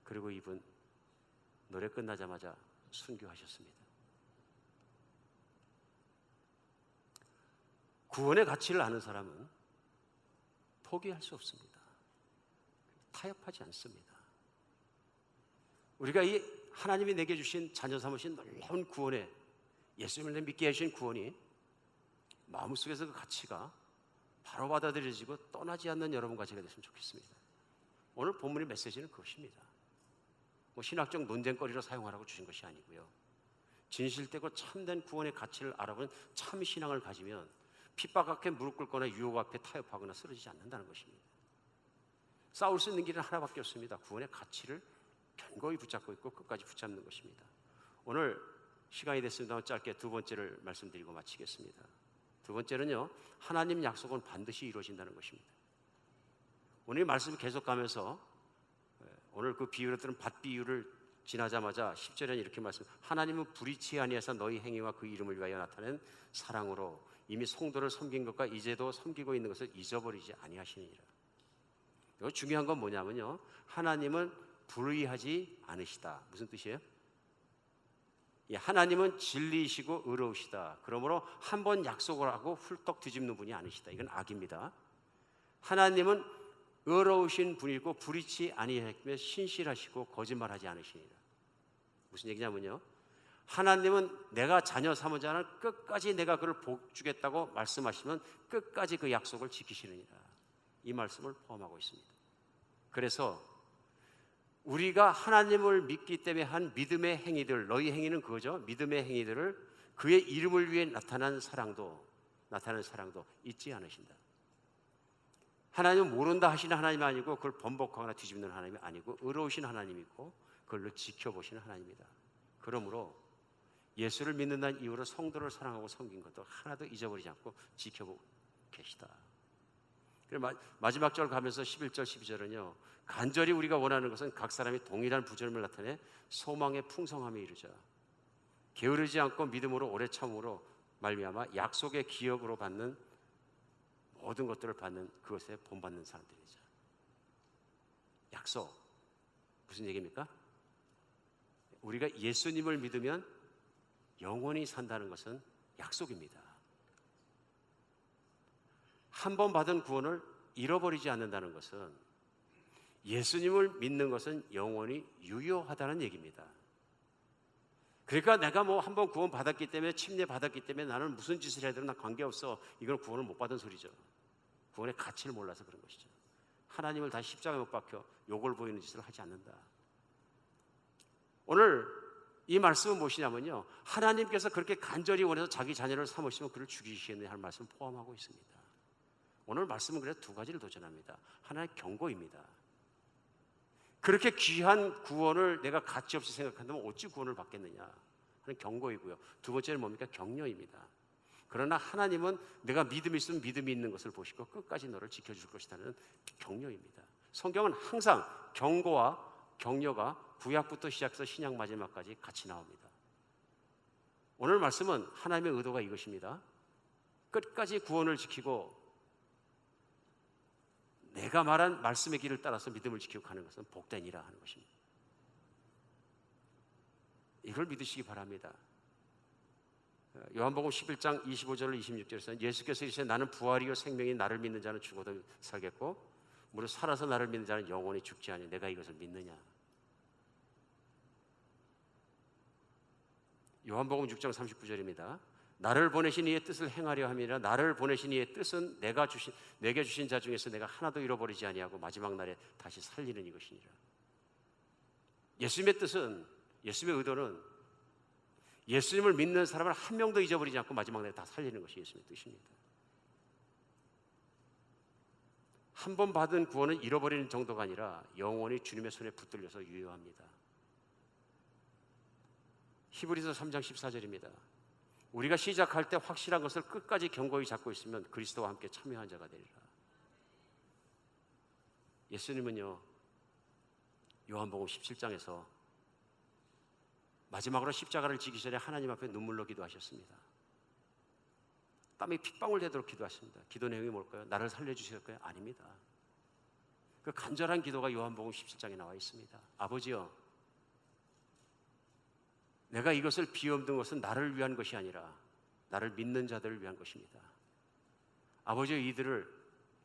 그리고 이분 노래 끝나자마자 순교하셨습니다. 구원의 가치를 아는 사람은 포기할 수 없습니다. 타협하지 않습니다. 우리가 이 하나님이 내게 주신 자녀 삼으신 놀라운 구원에 예수님을 믿게 하신 구원이 마음속에서 그 가치가 바로 받아들여지고 떠나지 않는 여러분과 제가 됐으면 좋겠습니다. 오늘 본문의 메시지는 그것입니다. 신학적 논쟁거리로 사용하라고 주신 것이 아니고요. 진실되고 참된 구원의 가치를 알아보는 참 신앙을 가지면 핍박 앞에 무릎 꿇거나 유혹 앞에 타협하거나 쓰러지지 않는다는 것입니다. 싸울 수 있는 길은 하나밖에 없습니다. 구원의 가치를 견고히 붙잡고 있고 끝까지 붙잡는 것입니다. 오늘 시간이 됐습니다만 짧게 2번째를 말씀드리고 마치겠습니다. 2번째는요, 하나님 약속은 반드시 이루어진다는 것입니다. 오늘 말씀을 계속 가면서 오늘 그 비유로 들은 밭 비유를 지나자마자 10절에는 이렇게 하나님은 불의치 아니하사 너희 행위와 그 이름을 위하여 나타낸 사랑으로 이미 성도를 섬긴 것과 이제도 섬기고 있는 것을 잊어버리지 아니하시니라. 이거 중요한 건 뭐냐면요, 하나님은 불의하지 않으시다. 무슨 뜻이에요? 하나님은 진리이시고 의로우시다. 그러므로 한 번 약속을 하고 훌떡 뒤집는 분이 아니시다. 이건 악입니다. 하나님은 의로우신 분이고 불의치 아니하시며 신실하시고 거짓말하지 않으시니라. 무슨 얘기냐면요, 하나님은 내가 자녀 삼은 자는 끝까지 내가 그를 복 주겠다고 말씀하시면 끝까지 그 약속을 지키시느니라. 이 말씀을 포함하고 있습니다. 그래서 우리가 하나님을 믿기 때문에 한 믿음의 행위들, 너희 행위는 그거죠. 믿음의 행위들을 그의 이름을 위해 나타나는 사랑도 잊지 않으신다. 하나님은 모른다 하시는 하나님이 아니고 그걸 번복하거나 뒤집는 하나님이 아니고 의로우신 하나님이고 그걸 지켜보시는 하나님이다. 그러므로 예수를 믿는다는 이유로 성도를 사랑하고 섬긴 것도 하나도 잊어버리지 않고 지켜보고 계시다. 그리고 마지막 절 가면서 11절 12절은요, 간절히 우리가 원하는 것은 각 사람이 동일한 부절임을 나타내 소망의 풍성함에 이르자 게으르지 않고 믿음으로 오래 참음으로 말미암아 약속의 기업으로 받는 모든 것들을 받는 그것에 본받는 사람들이죠. 약속 무슨 얘기입니까? 우리가 예수님을 믿으면 영원히 산다는 것은 약속입니다. 한 번 받은 구원을 잃어버리지 않는다는 것은, 예수님을 믿는 것은 영원히 유효하다는 얘기입니다. 그러니까 내가 뭐 한 번 구원 받았기 때문에, 침례 받았기 때문에 나는 무슨 짓을 해야 되든 나 관계없어, 이건 구원을 못 받은 소리죠. 구원의 가치를 몰라서 그런 것이죠. 하나님을 다시 십자가에 못 박혀 욕을 보이는 짓을 하지 않는다. 오늘 이 말씀은 무엇이냐면요, 하나님께서 그렇게 간절히 원해서 자기 자녀를 삼으시면 그를 죽이시겠네 할 말씀을 포함하고 있습니다. 오늘 말씀은 그래서 두 가지를 도전합니다. 하나의 경고입니다. 그렇게 귀한 구원을 내가 가치없이 생각한다면 어찌 구원을 받겠느냐 하는 경고이고요. 두 번째는 뭡니까? 격려입니다. 그러나 하나님은 내가 믿음이 있으면 믿음이 있는 것을 보시고 끝까지 너를 지켜줄 것이라는 격려입니다. 성경은 항상 경고와 격려가 구약부터 시작해서 신약 마지막까지 같이 나옵니다. 오늘 말씀은 하나님의 의도가 이것입니다. 끝까지 구원을 지키고 내가 말한 말씀의 길을 따라서 믿음을 지키고 가는 것은 복되니라 하는 것입니다. 이걸 믿으시기 바랍니다. 요한복음 11장 25절 26절에서는 예수께서 이르시되 나는 부활이요 생명이, 나를 믿는 자는 죽어도 살겠고 무릇 살아서 나를 믿는 자는 영원히 죽지 아니하니 내가 이것을 믿느냐. 요한복음 6장 39절입니다. 나를 보내신 이의 뜻을 행하려 함이라. 나를 보내신 이의 뜻은 내게 주신 자 중에서 내가 하나도 잃어버리지 아니하고 마지막 날에 다시 살리는 이것이니라. 예수님의 뜻은, 예수님의 의도는 예수님을 믿는 사람을 한 명도 잊어버리지 않고 마지막 날에 다 살리는 것이 예수님의 뜻입니다. 한 번 받은 구원은 잃어버리는 정도가 아니라 영원히 주님의 손에 붙들려서 유효합니다. 히브리서 3장 14절입니다. 우리가 시작할 때 확실한 것을 끝까지 견고히 잡고 있으면 그리스도와 함께 참여한 자가 되리라. 예수님은요, 요한복음 17장에서 마지막으로 십자가를 지기 전에 하나님 앞에 눈물로 기도하셨습니다. 땀이 핏방울 되도록 기도하십니다. 기도 내용이 뭘까요? 나를 살려주실까요? 아닙니다. 그 간절한 기도가 요한복음 17장에 나와 있습니다. 아버지여, 내가 이것을 비움든 것은 나를 위한 것이 아니라 나를 믿는 자들을 위한 것입니다. 아버지여, 이들을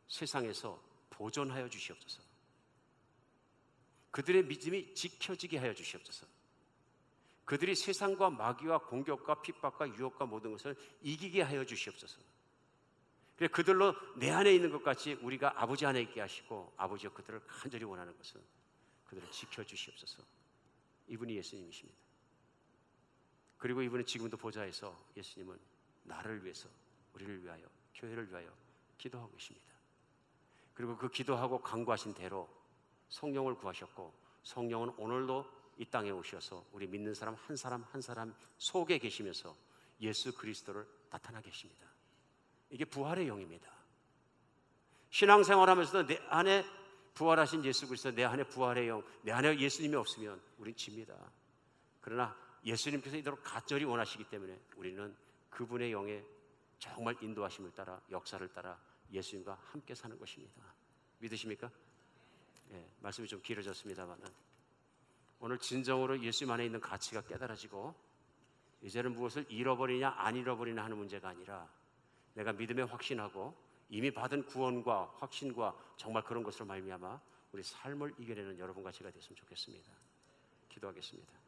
세상에서 보존하여 주시옵소서. 그들의 믿음이 지켜지게 하여 주시옵소서. 그들이 세상과 마귀와 공격과 핍박과 유혹과 모든 것을 이기게 하여 주시옵소서. 그들로 내 안에 있는 것 같이 우리가 아버지 안에 있게 하시고, 아버지여, 그들을 간절히 원하는 것은 그들을 지켜주시옵소서. 이분이 예수님이십니다. 그리고 이분은 지금도 보좌에서, 예수님은 나를 위해서, 우리를 위하여, 교회를 위하여 기도하고 계십니다. 그리고 그 기도하고 간구하신 대로 성령을 구하셨고, 성령은 오늘도 이 땅에 오셔서 우리 믿는 사람 한 사람 한 사람 속에 계시면서 예수 그리스도를 나타나게 하십니다. 이게 부활의 영입니다. 신앙생활하면서도 내 안에 부활하신 예수 그리스도, 내 안에 부활의 영, 내 안에 예수님이 없으면 우린 집니다. 그러나 예수님께서 이대로 간절히 원하시기 때문에 우리는 그분의 영에 정말 인도하심을 따라, 역사를 따라 예수님과 함께 사는 것입니다. 믿으십니까? 예, 말씀이 좀 길어졌습니다만 오늘 진정으로 예수님 안에 있는 가치가 깨달아지고, 이제는 무엇을 잃어버리냐 안 잃어버리냐 하는 문제가 아니라 내가 믿음에 확신하고 이미 받은 구원과 확신과 정말 그런 것으로 말미암아 우리 삶을 이겨내는 여러분과 제가 됐으면 좋겠습니다. 기도하겠습니다.